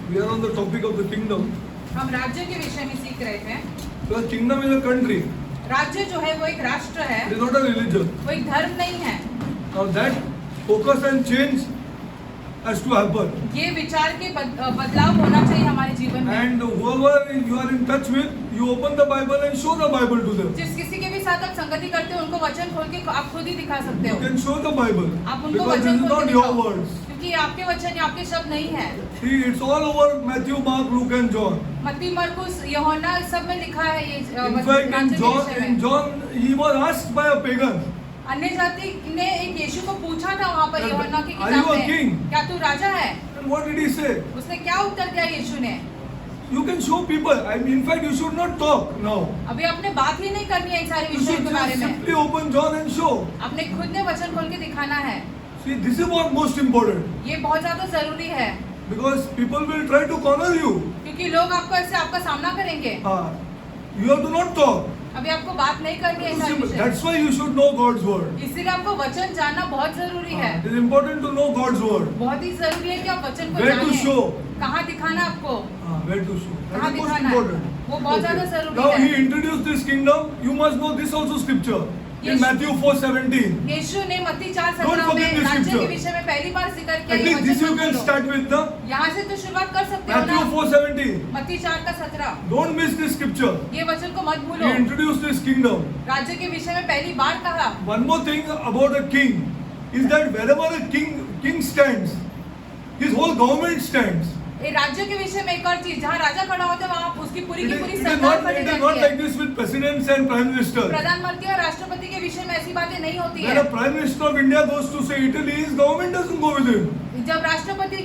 We are on the topic of the kingdom. हम राज्य के विषय में सीख रहे थे। So the kingdom is a country. राज्य जो है वो एक राष्ट्र है, It is not a religion. वो एक धर्म नहीं है। Now that focus and change has to happen. ये विचार के बदलाव होना चाहिए हमारे जीवन में। And whoever you are in touch with, you open the Bible and show the Bible to them. जिस किसी के भी साथ आप संगति करते हो उनको वचन खोल के आप खुद ही दिखा सकते You हो। can show the Bible आप उनको because this वचन is खोल not के your दिखाओ, words. क्योंकि आपके वचन या आपके शब्द नहीं है। See, it's all over Matthew, Mark, Luke, and John. मत्ती, मरकुस, यूहन्ना सब में लिखा है ये In fact, राज्य के विषय in में। John, he was asked by a pagan, अन्य जाति ने एक यीशु को पूछा था वहाँ पर यूहन्ना की Are you किताब a में, king? क्या तू राजा है? and what did he say? उसने क्या उत्तर दिया यीशु ने? You can show people. I mean, in fact, you should not talk now. अभी आपने बात ही नहीं करनी है इन सारे You विषयों should के बारे just में। simply open John and show. आपने खुद ने वचन खोल के दिखाना है। See, this is what most important. ये बहुत ज्यादा जरूरी है, Because people will try to corner you. क्योंकि लोग आपको ऐसे आपका सामना करेंगे। You have to not talk. अभी आपको बात नहीं करनी है इन सारे विषय। That's why you should know God's word. इसीलिए आपको वचन जानना बहुत जरूरी है। It is important to know God's word. बहुत ही जरूरी है कि आप वचन को Where to जानें। show? कहाँ दिखाना आपको? Where to show? कहाँ That is most दिखाना है? important. वो बहुत ज्यादा जरूरी Now है। he introduced this kingdom. You must know this also scripture. In Yes. Matthew 4:17. यीशु ने मत्ती 4:17 Don't forget में this राज्य के scripture. विषय में पहली बार जिक्र किया। At ये least this वचन you मत can भूलो। start with the यहाँ से तो शुरुआत कर सकते हो Matthew ना। 4:17. मत्ती 4:17। Don't miss this scripture. ये वचन को मत He भूलो। introduced this kingdom. राज्य के विषय में पहली बार कहा। One more thing about a king is that wherever a king stands, his whole government stands. ये राज्य के विषय में एक और चीज, जहाँ राजा खड़ा होता है वहाँ उसकी पूरी की पूरी It is सरकार not खड़ी रहती like है। this with presidents and prime ministers. प्रधानमंत्री और राष्ट्रपति के विषय में ऐसी बातें नहीं होती When है। a prime minister of India goes to say Italy, his government doesn't go with him. जब राष्ट्रपति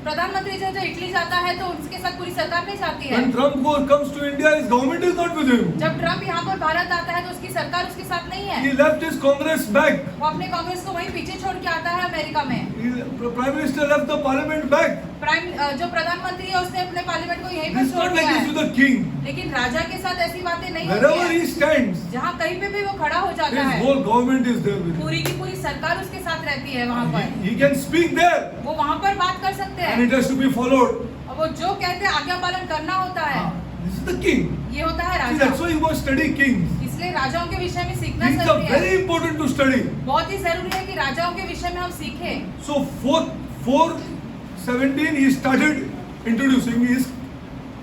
प्रधानमंत्री जो इटली जाता है तो उसके साथ पूरी सरकार नहीं जाती है। When Trump comes to India, his government is not with him. जब ट्रम्प यहाँ पर भारत आता है तो उसकी सरकार उसके साथ नहीं है। He left his Congress back. वो अपने कांग्रेस को वहीं पीछे छोड़ के आता है अमेरिका में। Prime Minister left the parliament back. जो प्रधानमंत्री है उसने अपने पार्लियामेंट को यहीं पर This is छोड़ not दिया like this है। with the king. लेकिन राजा के साथ ऐसी बातें नहीं होती Wherever है। he stands, जहाँ कहीं पे भी वो खड़ा हो जाता his है, whole government is there with him. पूरी की पूरी सरकार उसके साथ रहती है वहाँ पर। He can speak there, वो वहाँ पर बात कर सकते and हैं it has to be followed. और वो जो कहते हैं आज्ञा पालन करना होता है। This is the king. ये होता है See, Raja. that's why you must study kings. इसलिए राजाओं के विषय में सीखना Things are जरूरी है। very important to study. बहुत ही जरूरी है कि राजाओं के विषय में हम सीखें। So 4:17 he started introducing his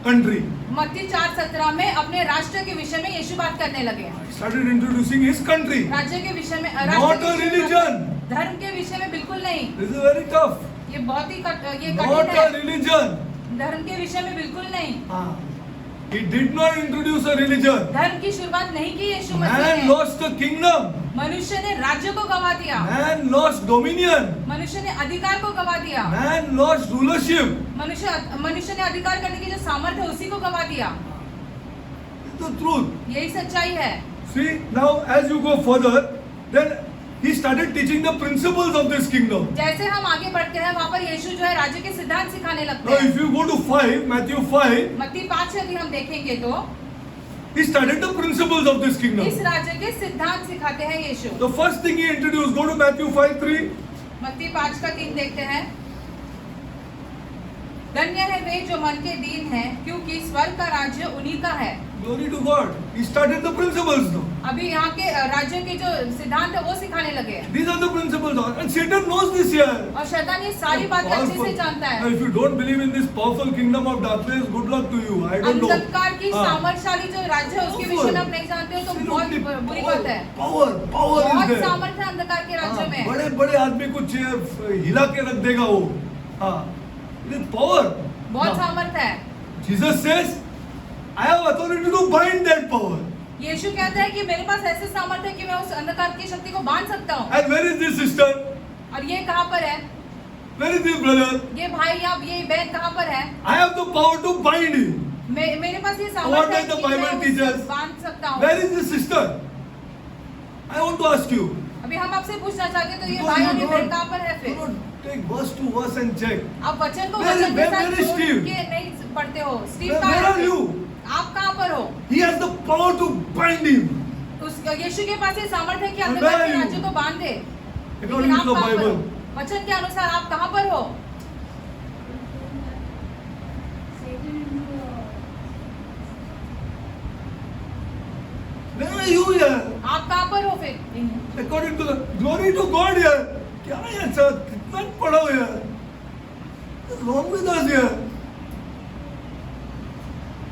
country. मत्ती 4:17 में अपने राष्ट्र के विषय में यीशु बात करने लगे। Started introducing his country. राज्य के विषय में, Not राष्ट्र a के विषय में, religion. धर्म के विषय में बिल्कुल नहीं। This is very tough. ये बहुत ही ये Not कठिन a है। religion. धर्म के विषय में बिल्कुल नहीं। He did not introduce a religion. धर्म की शुरुआत नहीं की यीशु मसीह Man ने। lost the kingdom. मनुष्य ने राज्य को गवा दिया। Man lost dominion. मनुष्य ने अधिकार को गवा दिया। Man lost rulership. मनुष्य ने अधिकार करने की जो सामर्थ्य है उसी को गवा दिया। It's the truth. यही सच्चाई है। See, now as you go further, then he started teaching the principles of this kingdom. जैसे हम आगे बढ़ते हैं वहाँ पर यीशु जो है राज्य के सिद्धांत सिखाने लगते Now हैं। if you go to 5, Matthew 5, मत्ती 5 से यदि हम देखेंगे तो he started the principles of this kingdom. इस राज्य के सिद्धांत सिखाते हैं यीशु। The first thing he introduced, go to Matthew 5:3. मत्ती 5:3 देखते हैं। धन्य है वे जो मन के दीन हैं, क्योंकि स्वर्ग का राज्य उन्हीं का है। Glory to God. He started the principles now. अभी यहाँ के राज्य के जो सिद्धांत है वो सिखाने लगे। These are the principles. And Satan knows this here. और शैतान ये सारी बातें अच्छे से जानता Now, है। if you don't believe in this powerful kingdom of darkness, good luck to you. I don't know. अंधकार की सामर्थ्यशाली जो राज्य है उसके विषय में आप नहीं जानते हो तो बहुत बुरी बात है। Power is बहुत there. सामर्थ्य है अंधकार के राज्य में। बड़े बड़े आदमी को हिला के रख देगा वो। It is power. बहुत सामर्थ्य है। Jesus says, I have authority to bind that power. यीशु कहता है कि मेरे पास ऐसे सामर्थ्य है कि मैं उस अंधकार की शक्ति को बांध सकता हूँ। And where is this sister? और ये कहाँ पर है? Where is this brother? ये भाई या ये बहन कहाँ पर है? I have the power to bind him. मेरे पास ये What सामर्थ्य है does the कि मैं Bible उसे teaches? बांध सकता हूँ। Where is this sister? I want to ask you. अभी हम आपसे पूछना चाहते हैं तो ये Because भाई you और ये don't- बहन कहाँ पर है You फिर? don't take verse to verse and check. आप वचन को Where- वचन के where साथ is जोड़ Steve? के नहीं पढ़ते हो। स्टीव Where कहाँ are है? you? आप कहाँ पर हो? He has the power to bind him. उस यीशु के पास ये सामर्थ्य है कि And अंधकार where के are you? राज्य को बांध दे। According लेकिन आप to the कहाँ पर हो? Bible. वचन के अनुसार आप कहाँ पर हो? Where are you here? आप कहाँ पर हो फिर? According to the glory to God here. क्या है सर? कितना पढ़ा हो यार? What's wrong with us here?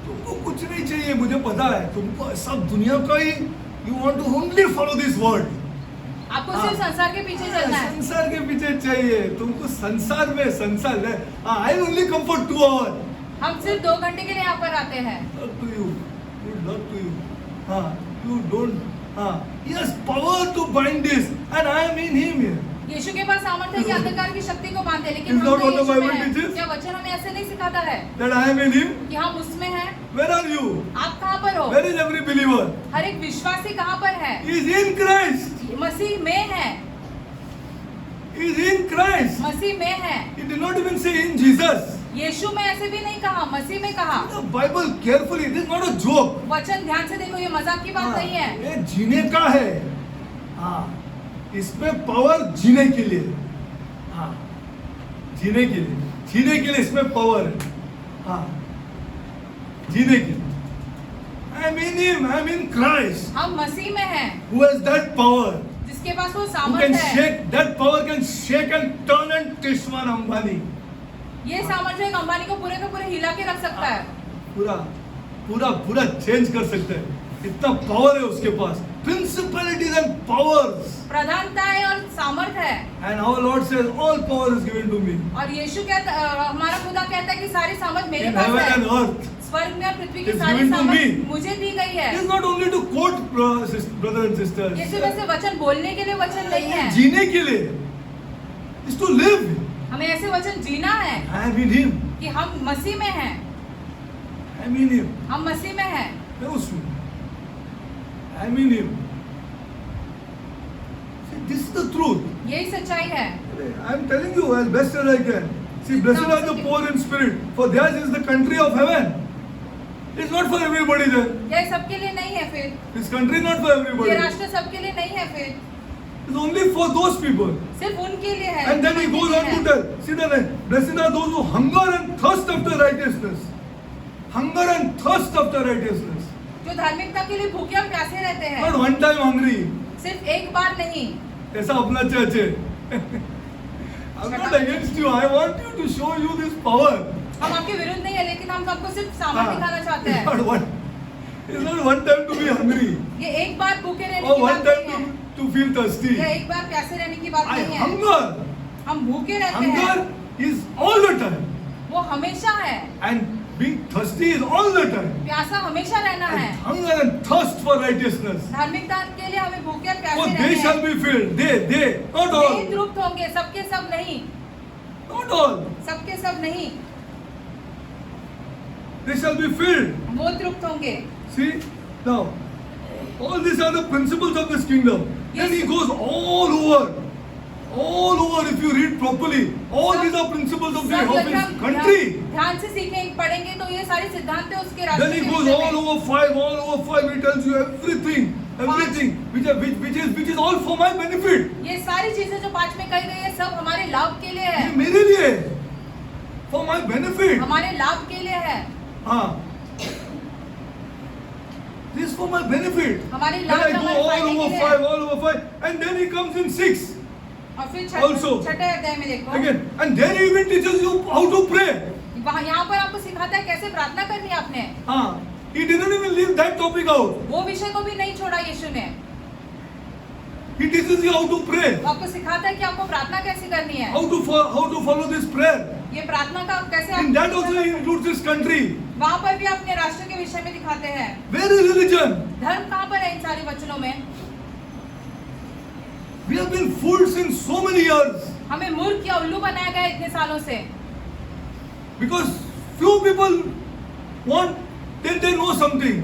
तुमको कुछ नहीं चाहिए, मुझे पता है. तुमको सब दुनिया का ही. You want to only follow this word. आपको सिर्फ संसार के पीछे चलना है. संसार के पीछे चाहिए. तुमको संसार में संसार है. I only come for 2 hours. हम सिर्फ 2 घंटे के लिए यहाँ पर आते हैं. Love to you. Good luck to you. You don't. He has power to bind this, and I am in him here. यीशु के पास सामर्थ्य है कि अंधकार की शक्ति को बांधे, लेकिन Is हम not तो what the यीशु में Bible हैं. teaches? क्या वचन हमें ऐसे नहीं सिखाता है That I am in him. कि हम उसमें हैं? Where are you? आप कहाँ पर हो? Where is every believer? हर एक विश्वासी कहाँ पर है? He is in Christ. मसीह में है. He is in Christ. मसीह में है. He did not even say in Jesus. यीशु में ऐसे भी नहीं कहा, मसीह में कहा. The Bible carefully. It is not a joke. वचन ध्यान से देखो, ये मजाक की बात नहीं है. ये जीने का है. इसमें पावर जीने के लिए. जीने के लिए. जीने के लिए इसमें पावर है. जीने के लिए. I am in him. I am in Christ. हम मसीह में हैं, Who has that power? जिसके पास वो Who सामर्थ्य can है. shake that power? Can shake and turn and Teshwan Ambani. ये सामर्थ्य एक अंबानी को पूरे के पूरे हिला के रख सकता है. पूरा पूरा पूरा चेंज कर सकते हैं. इतना पावर है उसके पास. Principalities and powers. प्रधानता है और सामर्थ्य है. And our Lord says, all power is given to me. और यीशु कहता, हमारा खुदा कहता है कि सारी सामर्थ मेरे In पास heaven है. and earth. स्वर्ग में और पृथ्वी की It's सारी given to सामर्थ me. मुझे दी गई है. It is not only to quote brothers and sisters. ये सिर्फ ऐसे वचन बोलने के लिए वचन नहीं है. जीने के लिए. Is to live. हमें ऐसे वचन जीना है I am in him. कि हम मसीह में हैं. I am in him. हम मसीह में हैं. मैं उसमें. I am in him. See, this is the truth. यही सच्चाई है. I am telling you as best as I can. See, blessed are the poor in spirit, for theirs is the country of heaven. It's not for everybody there. ये सबके लिए नहीं है फिर. This country is not for everybody. ये राष्ट्र सबके लिए नहीं है फिर. It's only for those people. सिर्फ उनके लिए है. And then he goes on to tell, see the name, blessed are those who hunger and thirst after righteousness. Hunger and thirst after righteousness. जो धार्मिकता के लिए भूखे और प्यासे रहते हैं. Not one time hungry. सिर्फ एक बार नहीं. ऐसा अपना चर्च है. I'm not against you. I want you to show you this power. हम आपके विरुद्ध नहीं है, लेकिन हम सबको सिर्फ सामर्थ्य दिखाना चाहते हैं. It's not one time to be hungry. ये एक बार भूखे रहने Or की one बात time नहीं है. to feel thirsty. ये एक बार प्यासे रहने की बात I नहीं है. hunger. हम भूखे रहते हैं. Hunger is all the time. वो हमेशा है. And being thirsty is all the time. प्यासा हमेशा रहना है. And hunger and thirst for righteousness. धार्मिकता के लिए हमें भूखे और प्यासे For रहना they shall है. be filled. They, not all. वे तृप्त होंगे, सबके सब नहीं. Not all. सबके सब नहीं. They shall be filled. वो तृप्त होंगे. See, now, all these are the principles of this kingdom. Yes. Then he goes all over. All over, if you read properly, all these are principles of the सब of जब his हम country. ध्यान से सीखेंगे, पढ़ेंगे तो ये सारे सिद्धांत है उसके रास्ते Then he के goes विषय all में. over five. He tells you everything, which is all for my benefit. ये सारी चीजें जो 5 में कही गई है, सब हमारे लाभ के लिए है. ये मेरे लिए, for my benefit. हमारे लाभ के लिए है. हाँ. This is for my benefit. हमारे Then लाभ I go हमारे फायदे के लिए है. all over five, and then he comes in 6 और फिर Also. छठे अध्याय में देखो. again, and then he even teaches you how to pray. वहाँ यहाँ पर आपको सिखाता है कैसे प्रार्थना करनी है आपने. हाँ. He didn't even leave that topic out. वो विषय को भी नहीं छोड़ा यीशु ने. He teaches you how to pray, वो आपको सिखाता है कि आपको प्रार्थना कैसे करनी है. how to follow this prayer. ये प्रार्थना का कैसे In that also he includes this country. वहाँ पर भी अपने राष्ट्र के विषय में दिखाते हैं. Where is religion? धर्म कहाँ पर है इन सारे वचनों में. We have been fooled since so many years हमें मूर्ख या उल्लू बनाया गया है इतने सालों से. because few people want, they know something.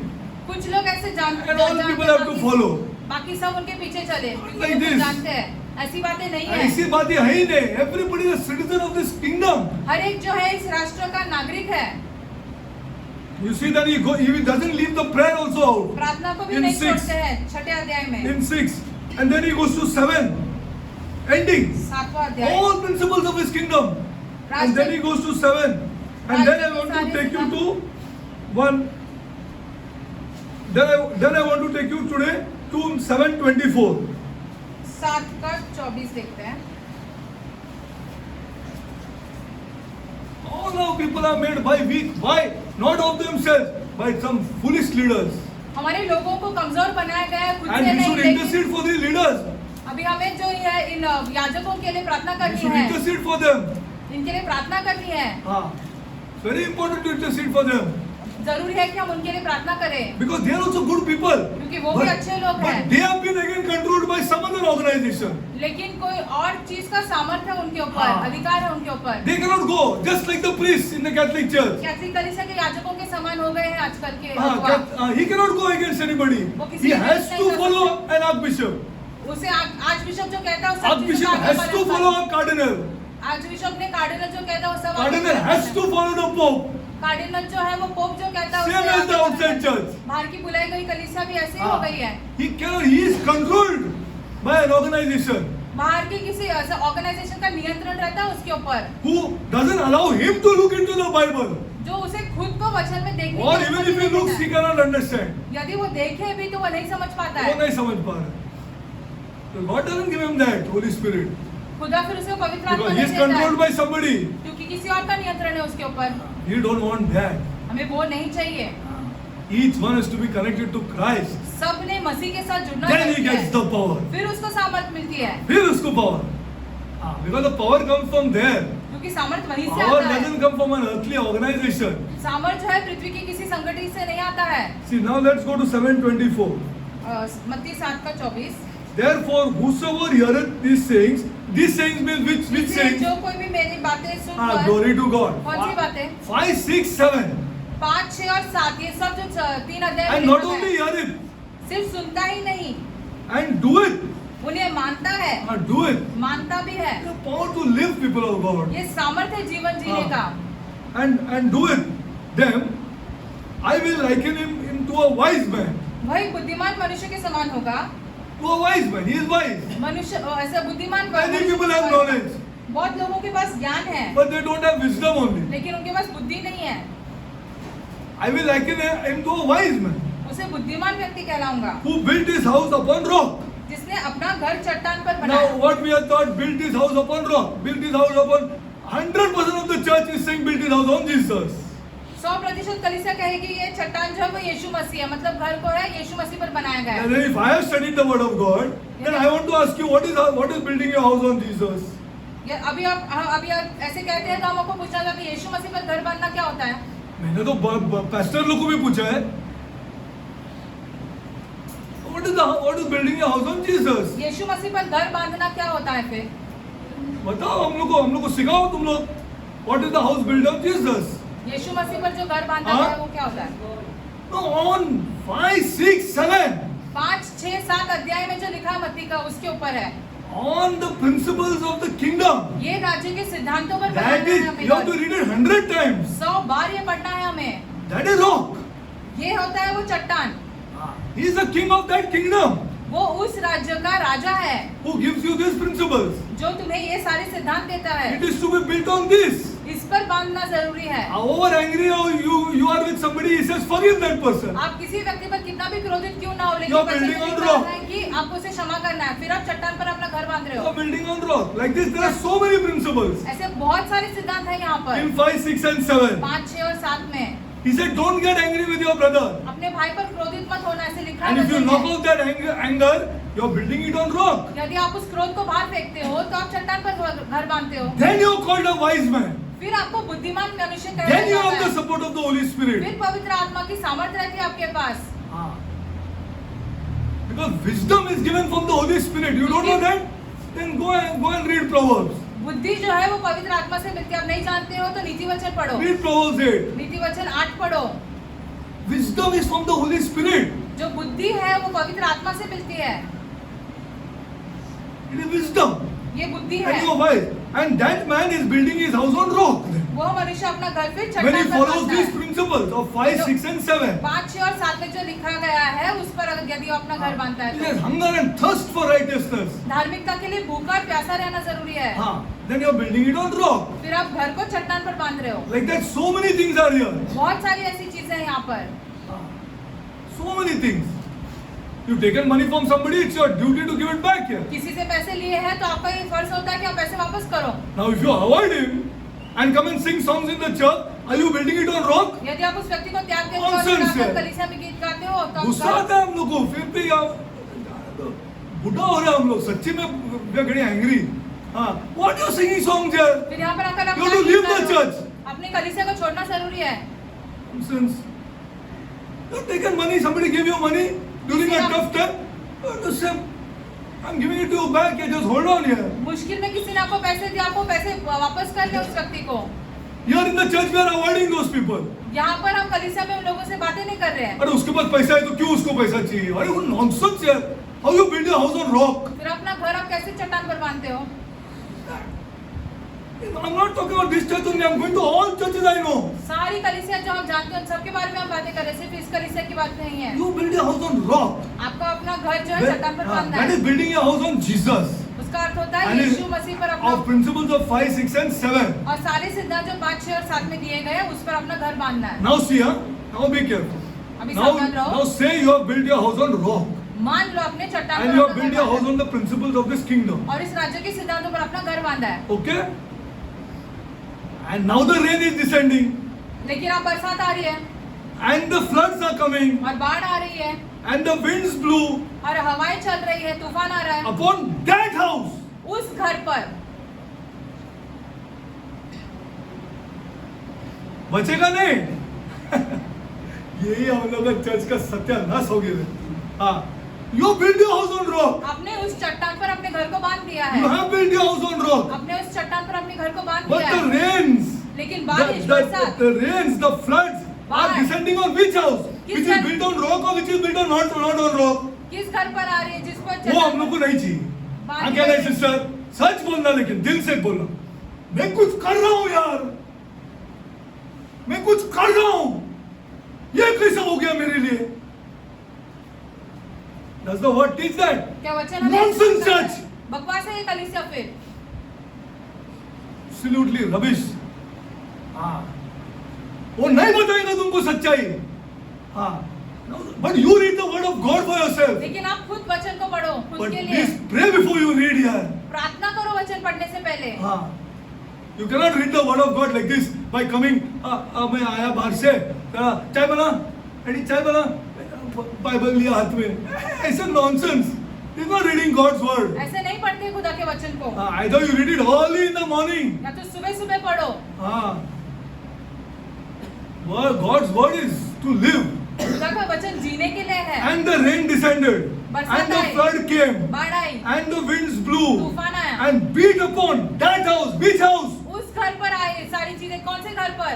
कुछ लोग ऐसे जानते And all people have to follow. बाकी सब उनके पीछे चले. Like क्योंकि वो this. जानते हैं. ऐसी बातें नहीं है. ऐसी बातें है ही नहीं. Everybody is a citizen of this kingdom. हर एक जो है इस राष्ट्र का नागरिक है. You see that he doesn't leave the prayer also out. प्रार्थना को भी In नहीं 6. छोड़ते हैं. छठे अध्याय में. In 6, and then he goes to 7, ending. 7वां अध्याय. All principles of his kingdom. And then he goes to 7. And then I want to take you to one then I want to take you today to 7:24. 7:24 देखते हैं. All our people are made by weak, by not of themselves, by some foolish leaders. हमारे लोगों को कमजोर बनाया गया है खुद And से we नहीं, should लेकिन intercede for these leaders. अभी हमें जो है इन याजकों के लिए प्रार्थना We करनी should है, intercede for them. इनके लिए प्रार्थना करनी है. It's very important to intercede for them जरूरी है कि हम उनके लिए प्रार्थना करें, because they are also good people. क्योंकि वो भी अच्छे लोग हैं. But they have been again controlled by some other organization. लेकिन कोई और चीज का सामर्थ्य है उनके ऊपर, हाँ. अधिकार है उनके ऊपर. They cannot go just like the priests in the Catholic Church. Catholic कलीसिया के याजकों के समान हो गए हैं आजकल के अगुवा. He cannot go against anybody. वो किसी He के has against to नहीं कर follow सकते. an archbishop. उसे आज बिशप जो कहता है वो सब चीजों Archbishop का has to follow a cardinal. आज बिशप ने कार्डिनल जो कहता है वो सब Cardinal has to follow the pope. Cardinal जो है वो पोप जो कहता है Same as the outside church. बाहर की बुलाई गई कलीसिया भी ऐसे ही हो गई है. He is controlled by an organization बाहर की किसी ऐसा ऑर्गेनाइजेशन का नियंत्रण रहता है उसके ऊपर, who doesn't allow him to look into the Bible. जो उसे खुद को वचन में देखने Or की even अनुमति if he नहीं looks, देता he है. cannot understand. यदि वो देखे भी तो वो नहीं समझ पाता वो है. नहीं समझ पा रहा. So God doesn't give him that Holy Spirit खुदा फिर उसे पवित्र आत्मा because he नहीं is देता है, controlled by somebody. क्योंकि किसी और का नियंत्रण है उसके ऊपर. He don't want that. हमें वो नहीं चाहिए. Each one has to be connected to Christ. सब ने मसीह के साथ जुड़ना Then he चाहिए, gets the power. फिर उसको सामर्थ मिलती है, फिर उसको power. Because the power comes from there. क्योंकि सामर्थ वहीं से Power आता है. doesn't come from an earthly organization. सामर्थ जो है पृथ्वी की किसी संगठन से नहीं आता है. See, now let's go to 7:24. मत्ती 7:24. Therefore, whosoever heareth these sayings means which इसलिए sayings? जो कोई भी मेरी बातें सुनकर, Glory to God. कौन सी बातें? 5, 6, 7. 5, 6 और 7 ये सब जो 3 अध्याय And में not लिखा only है, hear it, सिर्फ सुनता ही नहीं, and do it. उन्हें मानता है, Do it. मानता भी है. The power to live, people of God. ये सामर्थ्य है जीवन जीने का. And do it. Them, I will liken him to a wise man. वही बुद्धिमान मनुष्य के समान होगा. To a wise man. He is wise. मनुष्य ऐसा बुद्धिमान Many मनुष्य people के have समान- knowledge, बहुत लोगों के पास ज्ञान है, but they don't have wisdom only. लेकिन उनके पास बुद्धि नहीं है. I will liken him to a wise man उसे बुद्धिमान व्यक्ति कहलाऊंगा, who built his house upon rock. जिसने अपना घर चट्टान पर Now, बनाया. what we have thought, built his house upon rock, built his house upon 100% of the church is saying built his house on Jesus. 100% कलीसिया कहेगी ये चट्टान जो है वो यीशु मसीह है, मतलब घर को है यीशु मसीह पर बनाया गया And है. then if I have studied the word of God, then I want to ask you, what is building your house on Jesus? अभी आप ऐसे कहते हैं तो हम आपको पूछना था कि यीशु मसीह पर घर बांधना क्या होता है. मैंने तो pastor लोग को भी पूछा है. What is building your house on Jesus? यीशु मसीह पर घर बांधना क्या होता है फिर? बताओ हम लोग को सिखाओ तुम लोग. What is the house built on Jesus? यीशु मसीह पर जो घर बांधा हाँ? गया है वो क्या होता है? No, on 5, 6, 7. 5, 6, 7 अध्याय में जो लिखा है मत्ती का उसके ऊपर है. On the principles of the kingdom. ये राज्य के सिद्धांतों पर That बनाना is, है हमें. you have to read it 100 times. 100 बार ये पढ़ना है हमें. That is rock. ये होता है वो चट्टान. He is the king of that kingdom वो उस राज्य का राजा है who gives you these principles. जो तुम्हें ये सारे सिद्धांत देता है. It is to be built on this. इस पर बांधना जरूरी है. However angry you are with somebody, he says forgive that person. आप किसी व्यक्ति पर कितना भी क्रोधित क्यों ना हो, You लेकिन are वचन में building on लिखा rock. है कि आपको उसे क्षमा करना है. फिर आप चट्टान पर अपना घर बांध रहे You हो. are building on rock. Like this, there are so many principles. ऐसे बहुत सारे सिद्धांत हैं यहाँ पर. In 5, 6 and 7. 5, 6 और 7 में He said don't get angry with your brother. अपने भाई पर क्रोधित मत होना, ऐसे लिखा है And if you वचन knock में. off that anger, you are building it on rock. यदि आप उस क्रोध को बाहर फेंकते हो तो आप चट्टान पर घर बांधते हो. Then you are called a wise man. फिर आपको बुद्धिमान मनुष्य कहा Then you जाता have the है. support of the Holy Spirit. फिर पवित्र आत्मा की सामर्थ्य रहती है आपके पास. Because wisdom is given from the Holy Spirit. You don't know that? Then go and read Proverbs. बुद्धि जो है वो पवित्र आत्मा से मिलती है. आप नहीं जानते हो तो नीति वचन पढ़ो. Read Proverbs 8. नीति वचन 8 पढ़ो. Wisdom is from the Holy Spirit. जो बुद्धि है वो पवित्र आत्मा से मिलती है. It is wisdom. ये बुद्धि And है. you are wise. And that man is building his house on rock. वो मनुष्य अपना घर फिर When he चट्टान पर follows बांधता these है. principles of 5, 6 and 7. 5, 6 और 7 में जो लिखा गया है उस पर अगर यदि वो अपना घर बांधता He है has तो hunger and thirst for righteousness. धार्मिकता के लिए भूखा और प्यासा रहना जरूरी है. Then you are building it on rock. फिर आप घर को चट्टान पर बांध रहे हो. Like that, so many things are here. बहुत सारी ऐसी चीजें हैं यहाँ पर. So many things. You've taken money from somebody, it's your duty to give it back here. किसी से पैसे लिए हैं तो आपका ये फर्ज होता है कि आप पैसे वापस करो. Now if you avoid him and come and sing songs in the church, are you building it on rock? यदि आप उस व्यक्ति को त्याग देते हो और Nonsense फिर है. आप कलीसिया में गीत गाते हो तो गुस्सा आता है हम लोग को, फिर भी आप बुढ़ा हो रहे हैं हम लोग, सच्ची में we are getting angry. हाँ, what you singing songs here? फिर यहाँ पर आकर आप You have क्या to leave गीत the गा रहे हो? church. अपने कलीसिया को छोड़ना जरूरी है. Nonsense. You've taken money, somebody gave you money during a tough time. Just say, I'm giving it to you back, just hold on here. मुश्किल में किसी ने आपको पैसे दिए, आपको पैसे वापस कर ले उस व्यक्ति को. Here in the church we are avoiding those people. यहाँ पर हम कलीसिया में उन लोगों से बातें नहीं कर रहे हैं. अरे उसके पास पैसा है तो क्यों उसको पैसा चाहिए? अरे वो nonsense यार. How you build your house on rock? फिर अपना घर आप कैसे चट्टान पर बांधते हो? I'm not talking about this church only. I'm going to all churches I know. सारी कलीसिया जो हम जानते हैं सबके बारे में हम बातें कर रहे हैं, सिर्फ इस कलीसिया की बात नहीं है. You build your house on rock. आपका अपना घर जो है चट्टान पर बांधना That है. is building your house on Jesus. उसका अर्थ होता है And यीशु मसीह पर अपना of principles of 5, 6 and 7. और सारे सिद्धांत जो 5, 6 और 7 में दिए गए हैं उस पर अपना घर बांधना है. Now see, now be careful. अभी Now, सावधान रहो. now say you have built your house on rock. मान लो अपने चट्टान And पर you have अपना built घर your बांधा house है. on the principles of this kingdom. और इस राज्य के सिद्धांतों पर अपना घर बांधा है. Okay? And now the rain is descending. लेकिन अब बरसात आ रही है And the floods are coming. और बाढ़ आ रही है And the winds blew और हवाएं चल रही है, तूफान आ रहा है upon that house. उस घर पर. बचेगा नहीं. यही हम लोग का चर्च का सत्यानाश हो गया. हाँ. You build your house on rock. आपने उस चट्टान पर अपने घर को बांध दिया You है. have built your house on rock. आपने उस चट्टान पर अपने घर को बांध But दिया the है. rains, लेकिन बारिश, the बरसात rains, the floods are बाढ़. descending on which house? किस Which is घर? built on rock or which is built on not on rock? किस घर पर आ रही है जिस पर वो हम लोग को नहीं चाहिए. बाढ़ हाँ क्या नहीं नहीं. सिस्टर? सच बोलना, लेकिन दिल से बोलना. मैं कुछ कर रहा हूँ यार. मैं कुछ कर रहा हूँ. ये कैसा हो गया मेरे लिए? Does the word teach that? क्या वचन हमें Nonsense सिखाता है? church. बकवास है ये कलीसिया फिर. Absolutely rubbish. हाँ. वो नहीं बताएगा तुमको सच्चाई. हाँ. But you read the word of God for yourself. लेकिन आप खुद वचन को पढ़ो खुद But के लिए. please pray before you read here. प्रार्थना करो वचन पढ़ने से पहले. हाँ. You cannot read the word of God like this by coming. मैं आया बाहर से. चाय बना. एडी चाय बना. बाइबल लिया हाथ में. ऐसा nonsense. He's not reading God's word. ऐसे नहीं पढ़ते खुदा के वचन को. Either you read it early in the morning. या तो सुबह सुबह पढ़ो. हाँ. God's word is to live. खुदा का वचन जीने के लिए है. And the rain descended. बरसात And the I. flood came. बाढ़ आई. And the winds blew. तूफान आया. And beat upon that house. Which house? उस घर पर आए सारी चीजें. कौन से घर पर?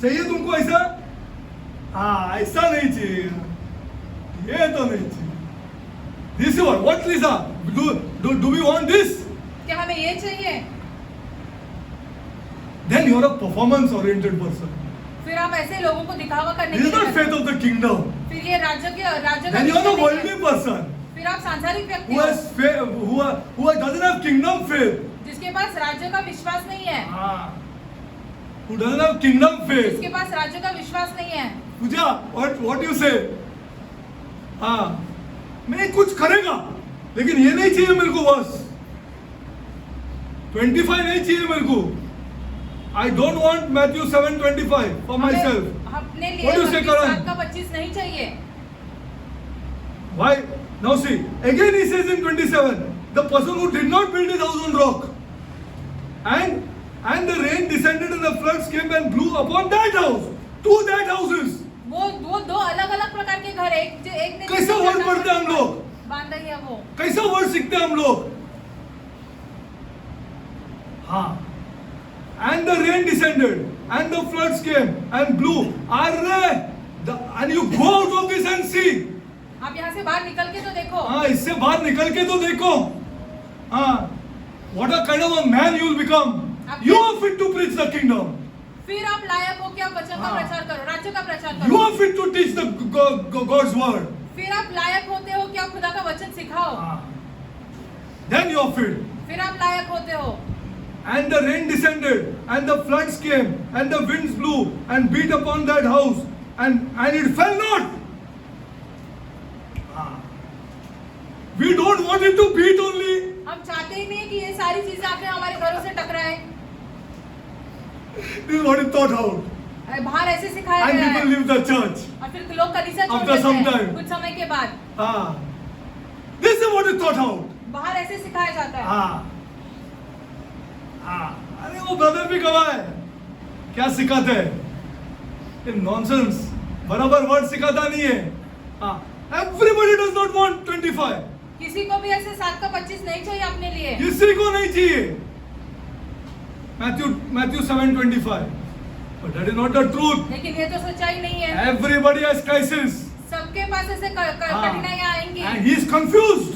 चाहिए तुमको ऐसा? हाँ, ऐसा नहीं चाहिए. ये तो नहीं चाहिए. This is what Lisa? Do we want this? क्या हमें ये चाहिए? Then you are a performance-oriented person. फिर आप ऐसे लोगों को दिखावा करने This के is not लिए faith of the kingdom. फिर ये राज्य का Then you are a विषय नहीं worldly है. person फिर आप सांसारिक व्यक्ति who हो has faith, who doesn't have kingdom faith. जिसके पास राज्य का विश्वास नहीं है. Ah, who doesn't have kingdom faith. जिसके पास राज्य का विश्वास नहीं है. पूजा, what you say? हाँ, मैं कुछ करेगा, लेकिन ये नहीं चाहिए मेरे को बस. 25 नहीं चाहिए मेरे को. I don't want Matthew 7:25 for myself. अपने लिए What do you say, Karan? 7 का 25 नहीं चाहिए. Why? Now see, again he says in 27, the person who did not build his house on rock, and the rain descended and the floods came and blew upon that house, to that houses. वो दो अलग अलग प्रकार के घर. एक ने कैसा वर्ड पढ़ते हैं हम लोग? बांधा ही है वो. कैसा वर्ड सीखते हैं हम लोग? हाँ. And the rain descended, and the floods came and blew. And you go out of this and see. आप यहाँ से बाहर निकल के तो देखो. हाँ, इससे बाहर निकल के तो देखो. हाँ. What a kind of a man you will become. You are fit to preach the kingdom. फिर आप लायक हो कि आप वचन का हाँ. प्रचार करो, राज्य का प्रचार You करो. are fit to teach the God's word. फिर आप लायक होते हो कि आप खुदा का वचन सिखाओ. हाँ. Then you are fit. फिर आप लायक होते हो. And the rain descended, and the floods came, and the winds blew, and beat upon that house, and it fell not. We don't want it to beat only. हम चाहते ही नहीं कि ये सारी चीजें आके हमारे घरों से टकराए। This is what is taught out. बाहर ऐसे सिखाया And गया people है leave the church. और फिर लोग कलीसिया छोड़ After देते some हैं time. कुछ समय के बाद। Ah. This is what is taught out. बाहर ऐसे सिखाया जाता है। हाँ हाँ अरे वो ब्रदर भी गवाह है क्या सिखाते हैं ये नॉनसेंस बराबर वर्ड सिखाता नहीं है हाँ एवरीबॉडी डज नॉट वांट 25 किसी को भी ऐसे 7 का 25 नहीं चाहिए अपने लिए। किसी को नहीं चाहिए Matthew 7:25 but that is not the truth लेकिन ये तो सच्चाई नहीं है। everybody has crisis सबके पास ऐसे कठिनाइयां आएंगी। and he is confused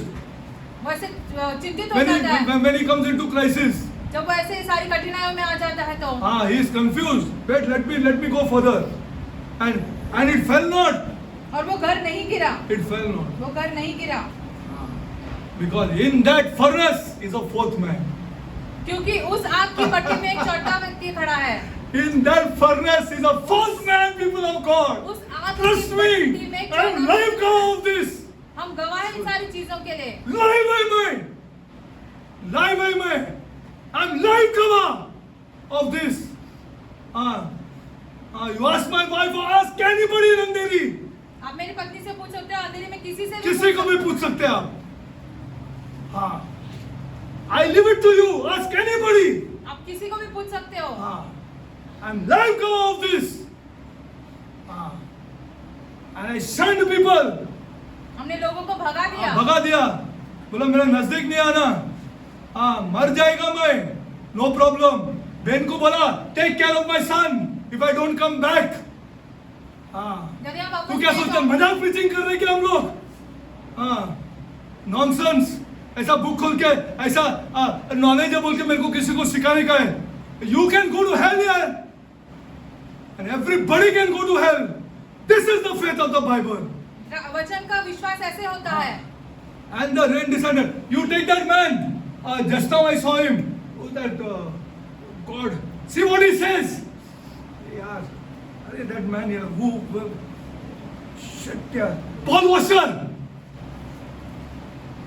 वो ऐसे चिंतित हो जाता है when he comes into crisis जब वो ऐसे सारी कठिनाइयों में आ जाता है तो। हाँ, he is confused. Wait, let me go further. And it fell not. और वो घर नहीं गिरा। It fell not. वो घर नहीं गिरा। Because in that furnace is a fourth man. क्योंकि उस आग की भट्टी में एक चौथा व्यक्ति खड़ा है। In that furnace is a fourth man, people of God. उस आग Trust की me. भट्टी में एक I am चौथा live God of this. हम गवाह हैं इन सारी चीजों के लिए। Live I may. Live I may. I am live cover of this. You ask my wife or ask anybody in Andheri. आप मेरी पत्नी से पूछ सकते हो अंधेरी में किसी से किसी को भी पूछ सकते हैं आप हाँ I leave it to you ask anybody आप किसी को भी पूछ सकते हो। हाँ I'm live cover of this हाँ and I shunned people हमने लोगों को भगा दिया। भगा दिया बोला मेरा नजदीक नहीं आना हाँ मर जाएगा मैं नो प्रॉब्लम बहन को बोला take care of my son if I don't come back हाँ यदि आप वापस तू क्या नहीं सोचता है मजाक प्रीचिंग कर रहे हैं क्या हम लोग हाँ नॉनसेंस ऐसा बुक खोल के ऐसा नॉलेज है बोल के मेरे को किसी को सिखाने का है you can go to hell यार and everybody can go to hell this is the faith of the Bible वचन का विश्वास ऐसे होता है। And the rain descended. You take that man. Just now I saw him. Oh, that God. See what he says. Yeah. Arey, that man here. Who? Shit, yeah. Paul Washer.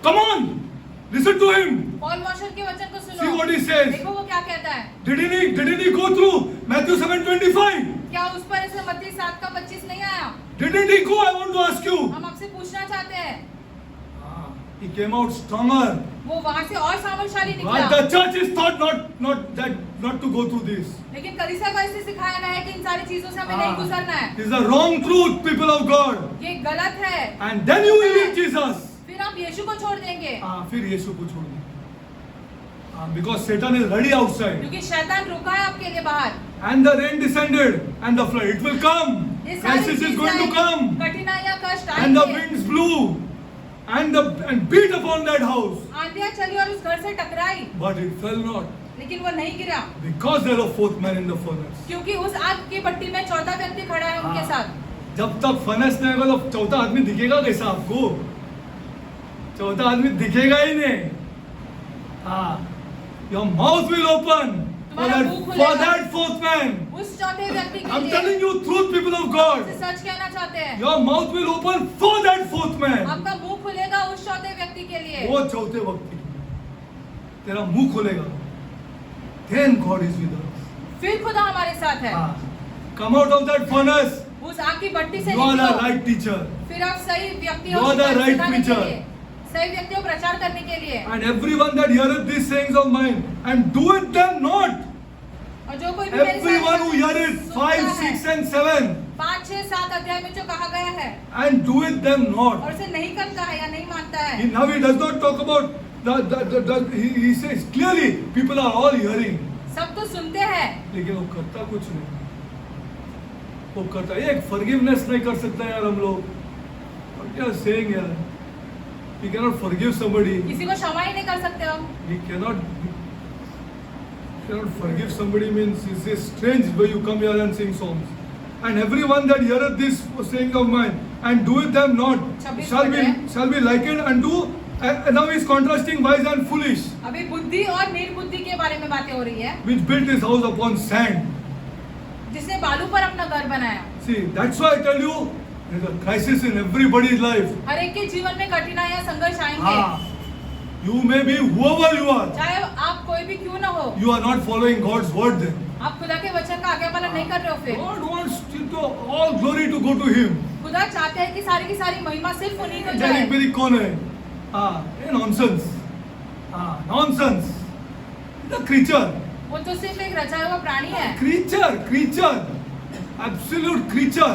Come on. Listen to him. Paul washer के वचन को सुनो। See what he says. देखो वो क्या कहता है। Didn't he go through Matthew 7:25? क्या उस पर ऐसे मत्ती 7 का 25 नहीं आया? Didn't he go? I want to ask you. हम आपसे पूछना चाहते हैं। He came out stronger. वो वहाँ से और सामर्थ्यशाली But निकला। the church is taught not to go through this. लेकिन कलीसिया को ऐसे सिखाया गया है कि इन सारी चीजों से हमें नहीं गुजरना है। This is a wrong truth, people of God. ये गलत है। And then you will leave Jesus. फिर आप यीशु को छोड़ देंगे। फिर यीशु को छोड़ देंगे. Because Satan is ready outside. क्योंकि शैतान रुका है आपके लिए बाहर। And the rain descended and the flood. It will come. ये सारी Crisis is चीजें going to come. कठिनाइयाँ कष्ट And the आएंगे। winds blew and beat upon that house. आंधियाँ चली और उस घर से टकराई। But it fell not. लेकिन वो नहीं गिरा। Because there was a fourth man in the furnace. क्योंकि उस आग की भट्टी में चौथा व्यक्ति खड़ा है उनके साथ। जब तक फर्नेस नहीं होगा तो चौथा आदमी दिखेगा कैसा आपको? चौथा आदमी दिखेगा ही नहीं। हाँ, your mouth will open for that fourth man. उस चौथे व्यक्ति के I'm लिए। telling you truth, people of God. आपसे सच कहना चाहते हैं। Your mouth will open for that fourth man. आपका मुंह खुलेगा उस चौथे व्यक्ति के लिए। वो चौथे व्यक्ति तेरा मुंह खोलेगा। Then God is with us. फिर खुदा हमारे साथ है। Come out of that furnace. उस आग की भट्टी से You are the निकलो। right teacher. फिर आप सही व्यक्ति You are the right preacher. सही व्यक्तियों प्रचार करने के लिए। And everyone that heareth these sayings of mine and doeth them not. और जो कोई भी मेरी Everyone who heareth 5, 6 and 7 5, 6, 7 अध्याय में जो कहा गया है and doeth them not. और उसे नहीं करता है या नहीं मानता है। Now he does not talk about he says clearly people are all hearing. सब तो सुनते हैं लेकिन वो करता कुछ नहीं। वो करता एक forgiveness नहीं कर सकता यार हम लोग। What you are saying यार? We cannot forgive somebody. किसी को क्षमा ही नहीं कर सकते हम। We cannot forgive somebody means it's strange where you come here and sing songs. And everyone that heareth this saying of mine and doeth them not shall be likened unto. Now he is contrasting wise and foolish. अभी बुद्धि और निर्बुद्धि के बारे में बातें हो रही है। Which built his house upon sand. जिसने बालू पर अपना घर बनाया। See, that's why I tell you, There's a crisis in everybody's life. हर एक के जीवन में कठिनाइयां संघर्ष आएंगे। हाँ. You may be whoever you are. चाहे आप कोई भी क्यों ना हो, You are not following God's word then. आप खुदा के वचन का आज्ञा पालन नहीं कर रहे हो फिर। God wants to all glory to go to Him. खुदा चाहते हैं कि सारी की सारी महिमा सिर्फ उन्हीं को जाए। जैनिक मेरी कौन है? हाँ, ये nonsense. हाँ, nonsense. The creature. वो तो सिर्फ एक रचा हुआ प्राणी है। creature, absolute creature.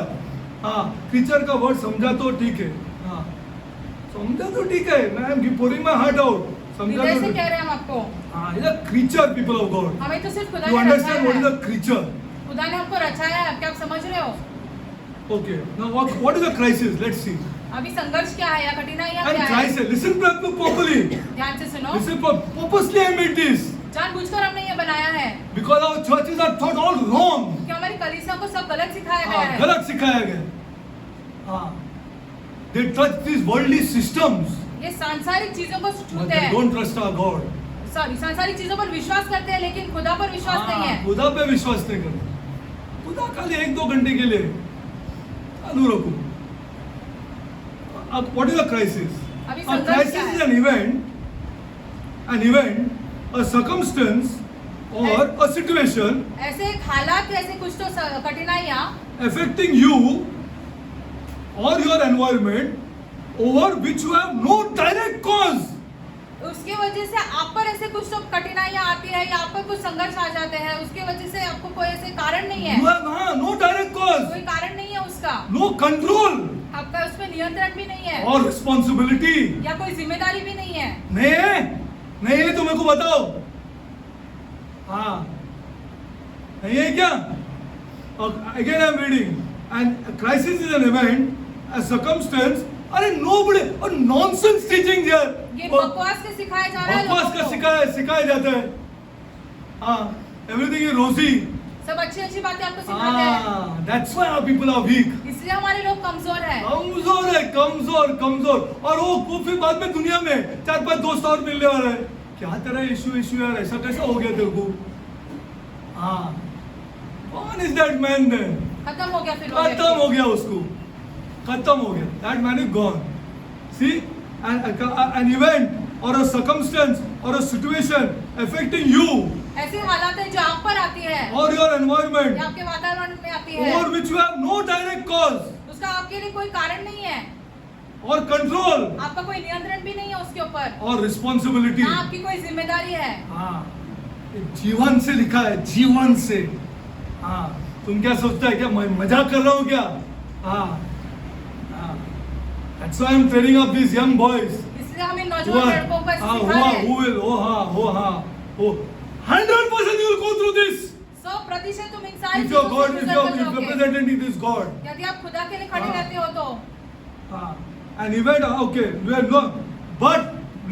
हाँ, creature का वर्ड समझा तो ठीक है। हाँ, समझा तो ठीक है। मैं am pouring my heart out. समझा हृदय तो से ठीक। कह रहे हैं हम आपको। हाँ, it's a creature, people of God. हमें तो सिर्फ खुदा You ने रचाया understand what is है। a creature? खुदा ने हमको रचाया है, क्या आप समझ रहे हो? Okay. Now what is the crisis? Let's see. अभी संघर्ष क्या है या कठिनाइयां And क्या है? crisis. Listen properly. ध्यान से सुनो। Listen purposely I made this जानबूझकर हमने ये बनाया है because our churches are taught all wrong. कि हमारी कलीसिया को सब गलत सिखाया गया हाँ, है। गलत सिखाया गया। हाँ, they trust these worldly systems, ये सांसारिक चीजों को but छूते they हैं। don't trust our God. Sorry, सांसारिक चीजों पर विश्वास करते हैं लेकिन खुदा पर विश्वास नहीं है। खुदा पे विश्वास नहीं करते। खुदा खाली 1-2 घंटे के लिए चालू रखो। अब what is a crisis? अभी A संघर्ष crisis क्या is है? an event, a circumstance or a situation ऐसे एक हालात, ऐसे कुछ तो कठिनाइयां affecting you or your environment over which you have no direct cause. उसके वजह से आप पर ऐसे कुछ तो कठिनाइयां आती है या आप पर कुछ संघर्ष आ जाते हैं, उसके वजह से आपको कोई ऐसे कारण नहीं है। You have no direct cause, कोई कारण नहीं है उसका, no control आपका उस पर नियंत्रण भी नहीं है or responsibility. या कोई जिम्मेदारी भी नहीं है। नहीं है तो मेरे को बताओ। हाँ, नहीं है क्या? Again I am reading, and a crisis is an event, a circumstance. अरे nobody, और nonsense teaching here. ये बकवास के सिखाया जा रहा है बकवास लोगों का को। सिखाया जाता है। हाँ, everything is rosy. सब अच्छी अच्छी बातें आपको सिखाते हैं, हाँ, that's why our people are weak. इसलिए हमारे लोग कमजोर हैं। कमजोर और वो फिर बाद में दुनिया में 4-5 दोस्त और मिलने वाला है। क्या तेरा इशू यार, ऐसा कैसा हो गया तेरे को? हाँ, कौन is that man then? खत्म हो गया फिर वो व्यक्ति। खत्म हो गया उसको, खत्म हो गया। That man is gone. See, an event or a circumstance or a situation affecting you ऐसी हालात है जो आप पर आती है or your environment या आपके वातावरण में आती है, over which you have no direct cause उसका आपके लिए कोई कारण नहीं है, or control आपका कोई नियंत्रण भी नहीं है उसके ऊपर, or responsibility. ना आपकी कोई जिम्मेदारी है। हाँ, जीवन से लिखा है, जीवन से। हाँ, तुम क्या सोचता है क्या मैं मजाक कर रहा हूँ क्या? हाँ, हाँ, that's why I'm training up these young boys. इसलिए हम इन Who नौजवान are, लड़कों को ऐसे हाँ, सिखा रहे हैं। who will, oh, 100% you will go through this. 100% तुम इन सारी If your चीजों God, से if गुजर your कर जाओगे। representative is God. यदि आप खुदा के लिए खड़े हाँ। रहते हो तो हाँ, an event, okay, we are not. But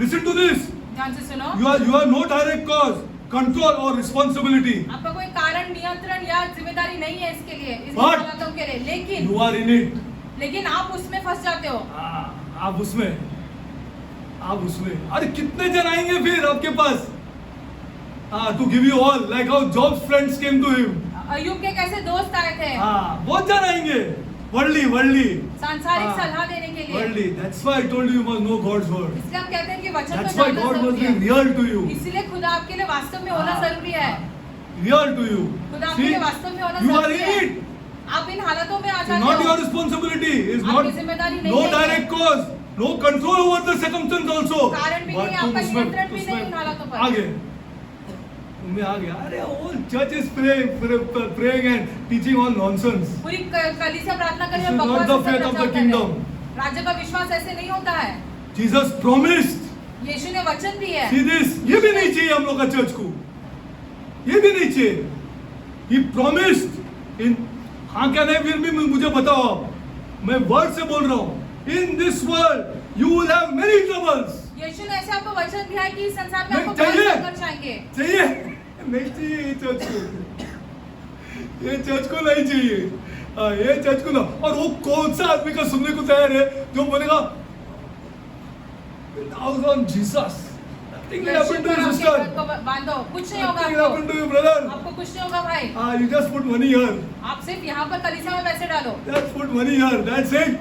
listen to this. ध्यान से सुनो, You are no direct cause, control or responsibility. आपका कोई कारण, नियंत्रण या जिम्मेदारी नहीं है इसके लिए, इस But हालातों के लिए, You are in it. लेकिन आप उसमें फंस जाते हो। आप उसमें, अरे कितने जन आएंगे फिर आपके पास? To give you all, like how Job's friends came to him. अय्यूब के कैसे दोस्त आए थे बहुत जन आएंगे, वर्ल्डली, सांसारिक हाँ। सलाह देने के लिए। Worldly. That's why I told you must know God's word. इसलिए हम कहते हैं कि वचन That's को why जानना God must जरूरी be है। real to you. इसलिए खुदा आपके लिए वास्तव में होना हाँ। जरूरी है। Real to you. खुदा आपके See, लिए वास्तव में होना you are जरूरी in है। it. आप इन हालातों में आ It's जाते not your हो। responsibility. It's आपकी not जिम्मेदारी नहीं no है। direct cause, no control over the circumstance also. कारण भी But नहीं, तुम आपका उसमें नियंत्रण भी नहीं उन हालातों पर। आगे तुम्हें आ गया। अरे all church is praying and teaching all nonsense. पूरी कलीसिया प्रार्थना कर रही है, This is not बकवास the से faith of the चलता है। kingdom. राज्य का विश्वास ऐसे नहीं होता है। Jesus promised. यीशु ने वचन दिया है। See this? ये भी नहीं चाहिए हम लोग का चर्च को, ये भी नहीं चाहिए। He promised in हाँ क्या नहीं, फिर भी मुझे बताओ आप, मैं वर्ड से बोल रहा हूँ। In this world you will have many troubles. यीशु ने ऐसे आपको वचन दिया है कि इस संसार में नहीं आपको बहुत चाहिए। संघर्ष आएंगे। चाहिए नहीं चाहिए ये चर्च को, ये चर्च को नहीं चाहिए। ये चर्च को ना। और वो कौन सा आदमी का सुनने को तैयार है जो बोलेगा on Jesus, Nothing will happen to you, आपके sister. घर को बांधो, कुछ नहीं होगा Nothing will happen आपको, to you, brother. आपको कुछ नहीं होगा भाई। You just put money here. आप सिर्फ यहाँ पर कलीसिया में पैसे डालो, Just put money here. That's it.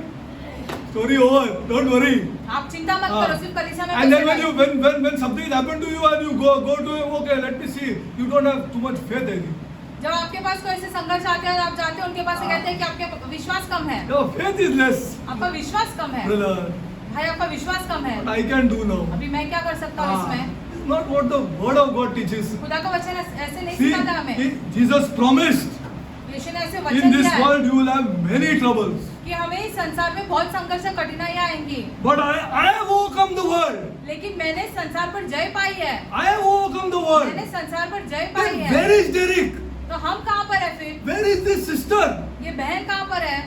Story over. Don't worry. आप चिंता मत करो, सिर्फ कलीसिया में And then पैसे when डालो। when something happened to you and you go to him, okay, let me see. You don't have too much faith, I think. जब आपके पास कोई ऐसे संघर्ष आते हैं और आप जाते हैं उनके पास, से कहते हैं कि आपके विश्वास कम है, Your faith is less, आपका विश्वास कम है brother. भाई, आपका विश्वास कम है। What I can do now? अभी मैं क्या कर सकता हूँ इसमें? It's not what the word of God teaches. खुदा का वचन ऐसे नहीं See, सिखाता हमें। Jesus promised, यीशु ने ऐसे in वचन this दिया है world you will have many troubles. कि हमें इस संसार में बहुत संघर्ष और कठिनाइयाँ आएंगी, But I have overcome the world. लेकिन मैंने संसार पर जय पाई है। I have overcome the world. मैंने संसार पर जय पाई Then है। where is Derek? तो हम कहाँ पर है फिर? Where is this sister? ये बहन कहाँ पर है?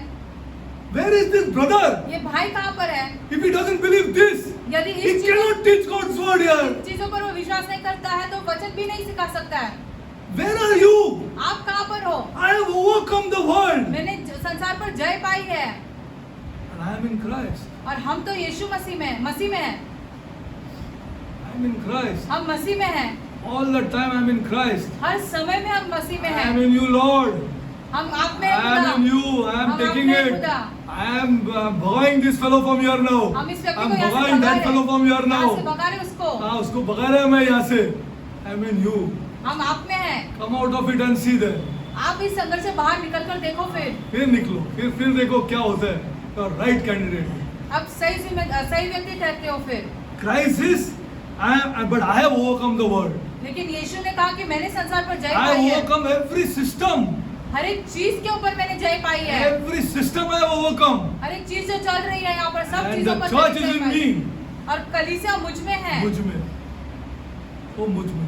Where is this brother? ये भाई कहाँ पर है? If he doesn't believe this, यदि he इस चीजों cannot teach God's word here. चीजों पर वो विश्वास नहीं करता है तो वचन भी नहीं सिखा सकता है। Where are you? आप कहाँ पर हो? I have overcome the world. मैंने संसार पर जय पाई है And I am in Christ. और हम तो यीशु मसीह में हैं। I am in Christ. हम मसीह में हैं। All the time I am in Christ. हर समय में हम मसीह में I हैं। am in you, Lord. हम आप में हैं I am खुदा। in you. I am हम taking आप में it. खुदा। I am भगाएंगे this fellow from here now. हम इस व्यक्ति I am को यहाँ से भगाएंगे भगा that रहे fellow from here हैं। यहाँ से now. भगा रहे हैं उसको। हाँ, उसको भगा रहे हैं मैं यहाँ से. I am in you. हम आप में हैं। Come out of it and see there. आप इस संघर्ष से बाहर निकल कर देखो फिर निकलो. फिर देखो क्या होता है. You are right candidate. अब सही व्यक्ति ठहरते हो फिर। Crisis. But I have overcome the world. लेकिन यीशु ने कहा कि मैंने संसार पर जय I पाई have है। overcome every system. हर एक चीज के ऊपर मैंने जय पाई है। Every system I have overcome. हर एक चीज जो चल रही है यहाँ पर सब And चीजों the पर church मैंने is जय in पाई। me. और कलीसिया मुझ में है। मुझ में. वो मुझ में.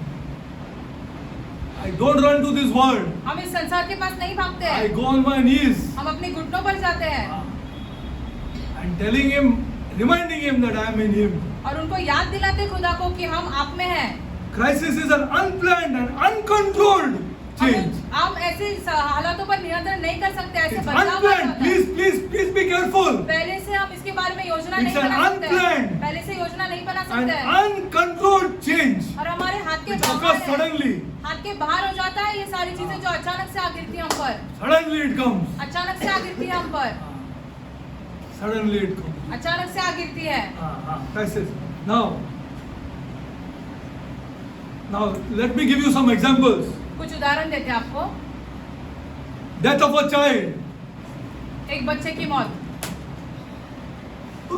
I don't run to this world. हम इस संसार के पास नहीं भागते I हैं। go on my knees हम अपने घुटनों पर जाते हैं and telling him, reminding him that I am in him. और उनको याद दिलाते खुदा को कि हम आप में हैं। Crisis is an unplanned and uncontrolled change. हम ऐसे हालातों पर नियंत्रण नहीं कर सकते, ऐसे It's बदलाव आ unplanned. जाता है। Please be careful. पहले से हम इसके बारे में योजना It's नहीं an बना सकते हैं। unplanned पहले से योजना नहीं बना An सकते हैं uncontrolled change और हमारे हाथ के which बाहर occurs है। suddenly. हाथ के बाहर हो जाता है ये सारी चीजें जो अचानक से आ गिरती हैं हम पर। Suddenly it comes. अचानक से आ गिरती है हम पर। Suddenly it comes. अचानक से आ गिरती है। Crisis. Now let me give you some examples. कुछ उदाहरण देते हैं आपको। Death of a child. एक बच्चे की मौत।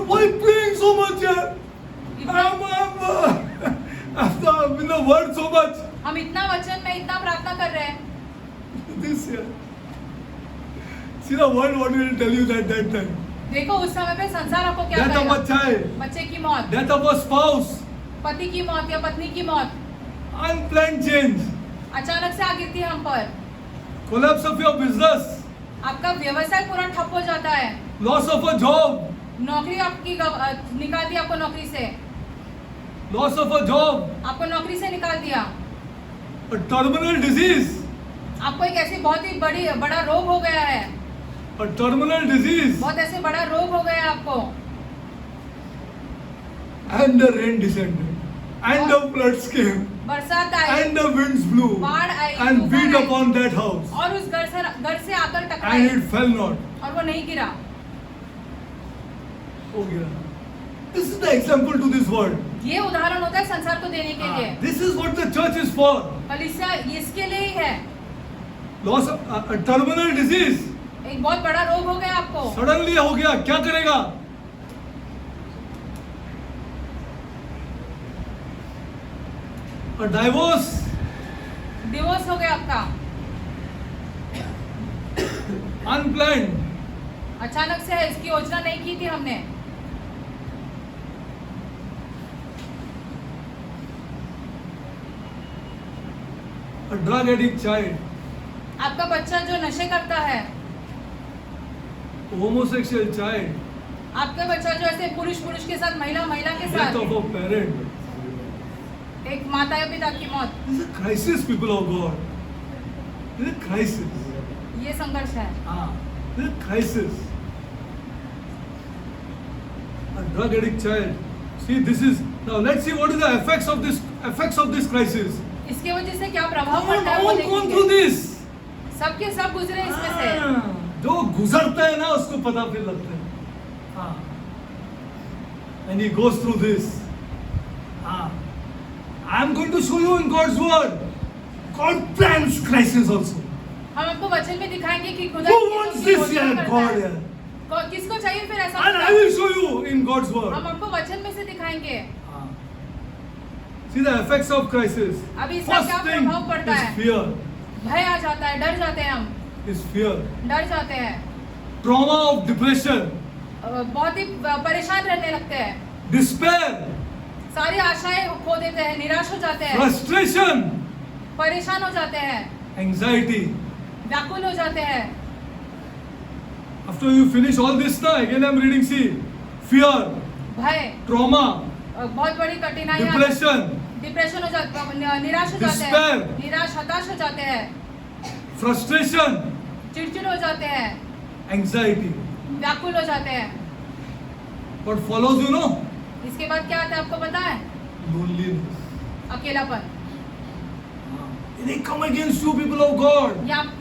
Why praying so much here? इतना- I'm in the word so much. हम इतना वचन में इतना प्रार्थना कर रहे हैं। This year. See the word what will tell you that time. देखो उस समय पे संसार आपको क्या Death of a कहेगा। child. बच्चे की मौत, Death of a spouse. पति की मौत या पत्नी की मौत Unplanned change. अचानक से आ गिरती है हम पर। Collapse of your business. आपका व्यवसाय पूरा ठप हो जाता है। Loss of a job. नौकरी आपकी निकाल दी, आपको नौकरी से, Loss of a job. आपको नौकरी से निकाल दिया। A terminal disease. आपको एक ऐसी बहुत ही बड़ा रोग हो गया है। A terminal disease. बहुत ऐसे बड़ा रोग हो गया है आपको। And the rain descended. And the floods came. बरसात आई, And the winds blew. बाढ़ आई, And तूफान beat I, upon that house. और उस घर से आकर And टकराई it fell not. और वो नहीं गिरा। Oh, yeah. This is the example to this world. ये उदाहरण होता है संसार को देने के लिए। This is what the church is for. कलीसिया इसके लिए ही है। Loss of a terminal disease. एक बहुत बड़ा रोग हो गया आपको। Suddenly हो गया, क्या करेगा? A divorce. डिवोर्स हो गया आपका। Unplanned. अचानक से है, इसकी योजना नहीं की थी हमने। A drug addict child. आपका बच्चा जो नशे करता है, A homosexual child. आपका बच्चा जो ऐसे पुरुष के साथ, महिला के Death साथ, of a parent. एक माता या पिता की मौत। This is a crisis, people of God. This is a crisis. ये संघर्ष है। This is a crisis. A drug addict child. See, this is Now let's see what is the effects of this crisis. इसके वजह से क्या प्रभाव पड़ता है वो All gone through देखेंगे। this. सबके सब गुजरे इसमें से। हाँ, जो गुजरता है ना उसको पता फिर लगता है। हाँ, and he goes through this. हाँ, I am going to show you in God's word. God plans crisis also. हम आपको वचन में दिखाएंगे कि खुदा Who की wants चीजों की this योजना here? करता God है। here. किसको चाहिए फिर ऐसा And I खुदा? will show you in God's word. हम आपको वचन में से दिखाएंगे। हाँ. See the effects of crisis. अभी इसका First क्या thing प्रभाव पड़ता is है? fear. भय आ जाता है, डर जाते हैं हम, Is fear. डर जाते हैं, Trauma of depression. बहुत ही परेशान रहने लगते हैं, Despair. सारी आशाएं खो देते हैं, निराश हो जाते हैं, Frustration. परेशान हो जाते हैं, Anxiety. व्याकुल हो जाते हैं। After you finish all this now, again I am reading, see, fear, भय, trauma, बहुत बड़ी कठिनाई, depression, डिप्रेशन हो जाता है, निराश हो जाते हैं, Despair. निराश हताश हो जाते हैं, frustration, चिड़चिड़ हो जाते हैं, anxiety. व्याकुल हो जाते हैं। What follows, you know? इसके बाद क्या आता है आपको पता है? Loneliness. अकेलापन। They come against you, people of God.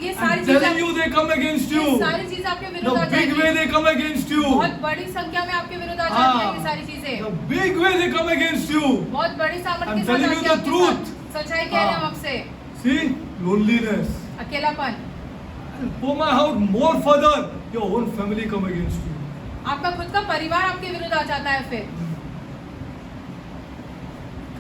ये सारी I'm चीजें telling you, they come against ये you. सारी चीजें आपके विरुद्ध आ The big way जाएंगी। they come against you. बहुत बड़ी संख्या में आपके विरुद्ध आ जाती है ये सारी चीजें। The big way they come against you. बहुत बड़ी सामर्थ्य I'm के साथ telling you आके the आपके truth. साथ सच्चाई कह रहे हैं हम आपसे। See, loneliness. अकेलापन। And pour my out more further. Your own family come against you. आपका खुद का परिवार आपके विरुद्ध आ जाता है फिर।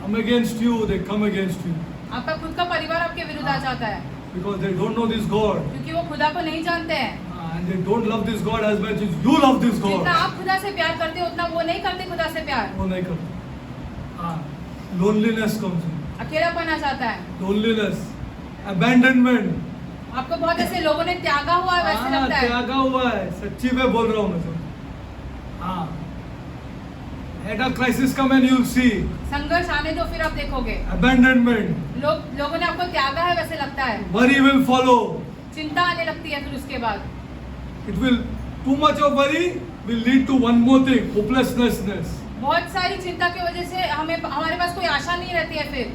Come against you. They come against you. आपका खुद का परिवार आपके विरुद्ध आ जाता है Because they don't know this God. क्योंकि वो खुदा को नहीं जानते हैं। And they don't love this God as much as you love this God. जितना आप खुदा से प्यार करते हो उतना वो नहीं करते खुदा से प्यार। वो नहीं करते। Loneliness comes in. अकेलापन आ जाता है। Loneliness. Abandonment. आपको बहुत ऐसे लोगों ने त्यागा हुआ है वैसे लगता है। त्यागा हुआ है, सच्ची में बोल रहा हूँ मैं तो। हाँ। Let a crisis come and you'll see. संघर्ष आने दो फिर आप देखोगे। Abandonment. लोगों ने आपको त्यागा है वैसे लगता है। Worry will follow. चिंता आने लगती है फिर उसके बाद। It will, too much of worry will lead to one more thing, hopelessness. बहुत सारी चिंता की वजह से हमारे पास कोई आशा नहीं रहती है फिर।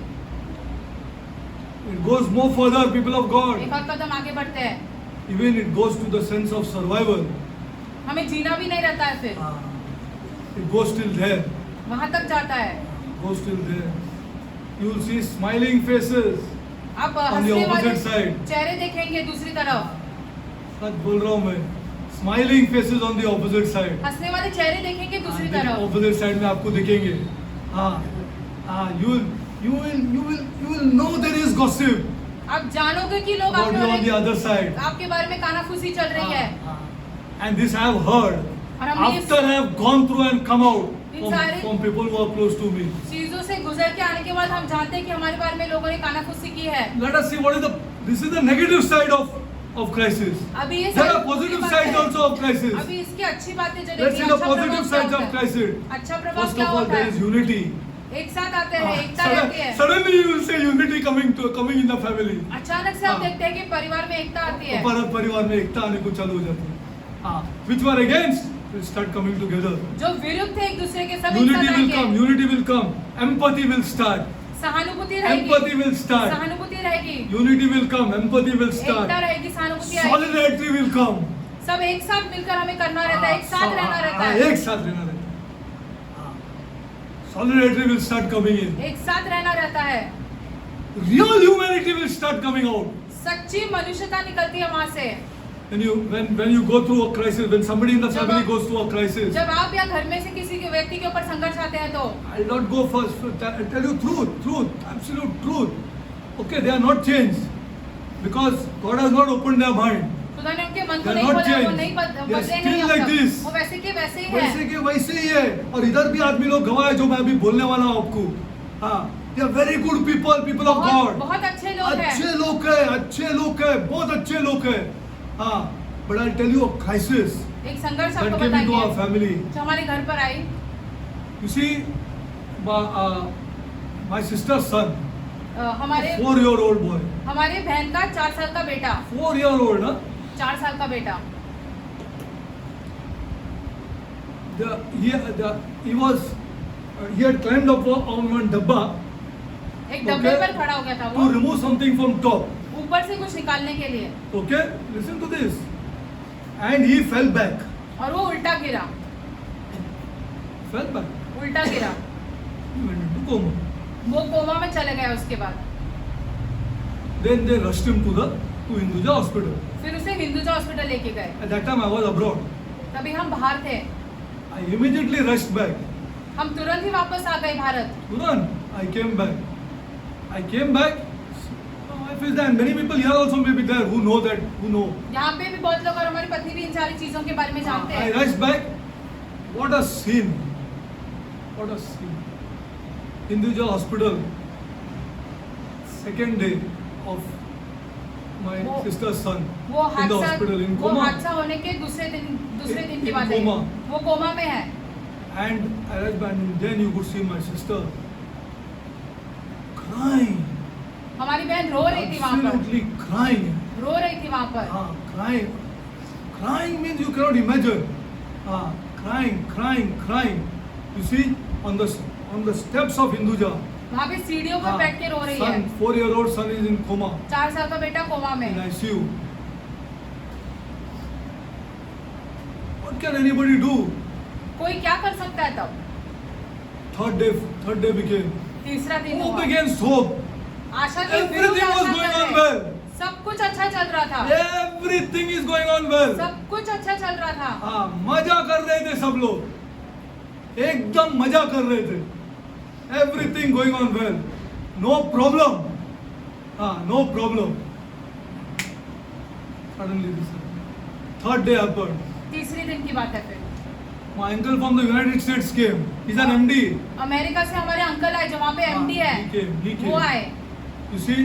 It goes more further, people of God. एक और कदम आगे बढ़ते हैं। Even it goes to the sense of survival. हमें जीना भी नहीं रहता है फिर। It goes till there. वहां तक जाता है। Goes till there. You will see smiling faces आप on the हंसने वाले opposite side. चेहरे देखेंगे दूसरी तरफ। सच बोल रहा हूँ मैं. Smiling faces on the opposite side. हंसने वाले चेहरे देखेंगे दूसरी हाँ, तरफ। opposite side में आपको दिखेंगे. हाँ, you will know there is gossip. आप जानोगे कि लोग About you on the आपके other side. आपके बारे में कानाफूसी चल रही है। And this I have heard और हमने after I have gone through and come out इन सारे from people who are close to me. चीजों से गुजर के आने के बाद हम जानते हैं कि हमारे बारे में लोगों ने कानाफूसी की है। Let us see this is the negative side of crisis. अभी ये There सारी are positive बातें sides हैं। also of crisis. अभी इसकी अच्छी बातें जो Let's see the अच्छा positive प्रभाव क्या sides होता of है? crisis. अच्छा प्रभाव First क्या of all, होता there is है? unity. एक साथ आते हैं, एकता रहती है। Suddenly you will say unity coming in the family. अचानक से आप हाँ। देखते हैं कि परिवार में एकता आती है। परिवार में एकता आने को चालू हो जाती है. Which were against will start coming together. जो विरुद्ध थे एक दूसरे के सब एक Unity साथ will आएंगे। come. Unity will come. Empathy will start. सहानुभूति रहेगी। Empathy will start. सहानुभूति रहेगी। Unity will come. Empathy will Ekta start. रहेगी, सहानुभूति आएगी। Solidarity will come. सब एक साथ मिलकर हमें करना रहता है, एक साथ रहना रहता है। एक साथ रहना रहता है. Solidarity will start coming in. एक साथ रहना रहता है। Real humanity will start coming out. सच्ची मनुष्यता निकलती है वहाँ से। When you go through a crisis, when somebody in the family goes through a crisis, जब आप या घर में से किसी के व्यक्ति के ऊपर संघर्ष आते हैं तो I'll not go first. I'll tell you truth, absolute truth. Okay, they are not changed because God has not opened their mind. खुदा ने उनके मन को They are नहीं not खोला, वो changed. नहीं They are बदले still नहीं like अब तक। this. वो वैसे के वैसे ही वैसे है। के वैसे ही है. और इधर भी आदमी लोग गवाह है जो मैं अभी बोलने वाला हूँ आपको. हाँ, they are very good people of God. बहुत अच्छे लोग हैं। अच्छे लोग हैं, बहुत अच्छे लोग हैं. हाँ, but I'll tell you a crisis एक संघर्ष that आपको came into our बताएंगे family. जो हमारे घर पर आई। You see, my sister's son, हमारे 4-year-old boy. हमारे बहन का 4 साल का बेटा, 4-year-old, huh? 4 साल का बेटा He was he had climbed up on one dabba एक डब्बे Okay. पर खड़ा हो गया था to वो remove something from top. ऊपर से कुछ निकालने के लिए Okay, listen to this. And he fell back. और वो उल्टा गिरा Fell back. उल्टा गिरा He went into coma. वो कोमा में चले गए उसके बाद Then they rushed him to Hinduja hospital. फिर उसे हिंदुजा हॉस्पिटल लेके गए At that time I was abroad. तभी हम बाहर थे I immediately rushed back. हम तुरंत ही वापस आ गए Bharat Turan, I came back. I came back. My wife is there, and many people here also may be there who know that, who know. यहाँ पे भी बहुत लोग और हमारी पत्नी भी इन सारी चीजों के बारे में जानते I हैं rushed back. What a scene. What a scene. Hinduja hospital. Second day of my वो- sister's son वो in the hospital in वो coma. हादसा होने के दूसरे दिन की in बात है coma. वो कोमा में है And I rushed back, and then you could see my sister crying. हमारी बहन रो रही थी वहाँ पर Absolutely crying. रो रही थी वहाँ पर Crying. Crying means you cannot imagine. Crying. You see, on the steps of Hinduja, वहाँ पे सीढ़ियों पर बैठ के रो रही है son, 4-year-old son is in coma 4 साल का बेटा कोमा में in ICU. What can anybody do? कोई क्या कर सकता है तब Third day became. तीसरा दिन Hope हुआ against hope. आशा के विरुद्ध Everything was आशा going कर on रहे। well. सब कुछ अच्छा चल रहा था Everything is going on well. सब कुछ अच्छा चल रहा था हाँ, मजा कर रहे थे सब लोग, एकदम मजा कर रहे थे. Everything going on well. No problem. No problem. Suddenly this happened. Third day happened. तीसरी दिन की बात है फिर My uncle from the United States came. He's an MD. America से हमारे अंकल आए जो वहाँ पे एमडी है He came. वो आए You see,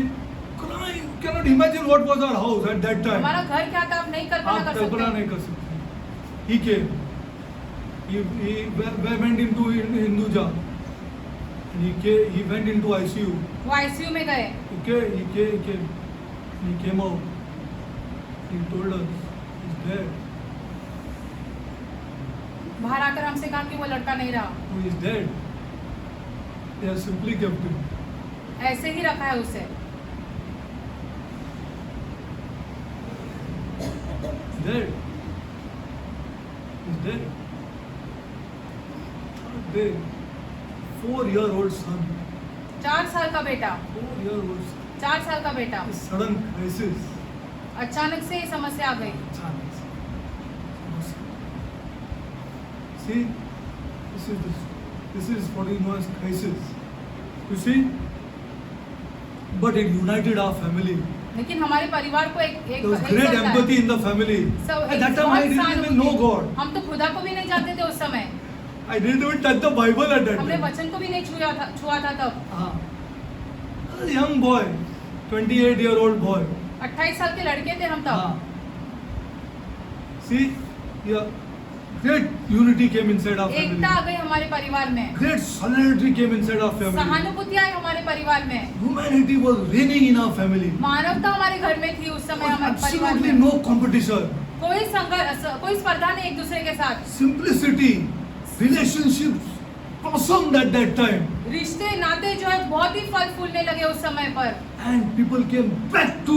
crying. Cannot imagine what was our house at that time. हमारा घर क्या था आप नहीं कल्पना आप कर कल्पना सकते नहीं कर सकते. He came. He went into Hinduja. He went into ICU. वो आईसीयू में गए Okay, he came out. He told us he's dead. बाहर आकर हमसे कहा कि वो लड़का नहीं रहा Who is dead? They have simply kept him. ऐसे ही रखा है उसे He's dead. He's dead. Third day, 4-year-old son. 4 साल का बेटा 4-year-old son. 4 साल का बेटा A sudden crisis. अचानक से ये समस्या आ गई Chance. See, this is what is known as crisis. You see, but it united our family. लेकिन हमारे परिवार को एक There was एक great साथ लाया। empathy in the family. सब At एक that time, I बहुत didn't even know सहानुभूति। God. हम तो खुदा को भी नहीं जानते थे उस समय I didn't even touch the Bible at that हमने time. वचन को भी नहीं छुआ था तब A young boy, 28-year-old boy. 28 साल के लड़के थे हम तब See, yeah, great unity came inside our family. एकता आ गई हमारे परिवार में Great solidarity came inside our family. सहानुभूति आई हमारे परिवार में Humanity was reigning in our family. मानवता हमारे घर में थी उस समय There was हमारे परिवार absolutely में no competition. कोई स्पर्धा नहीं एक दूसरे के साथ Simplicity, relationships blossomed at that time. रिश्ते नाते जो है बहुत ही फल फूलने लगे उस समय पर And people came back to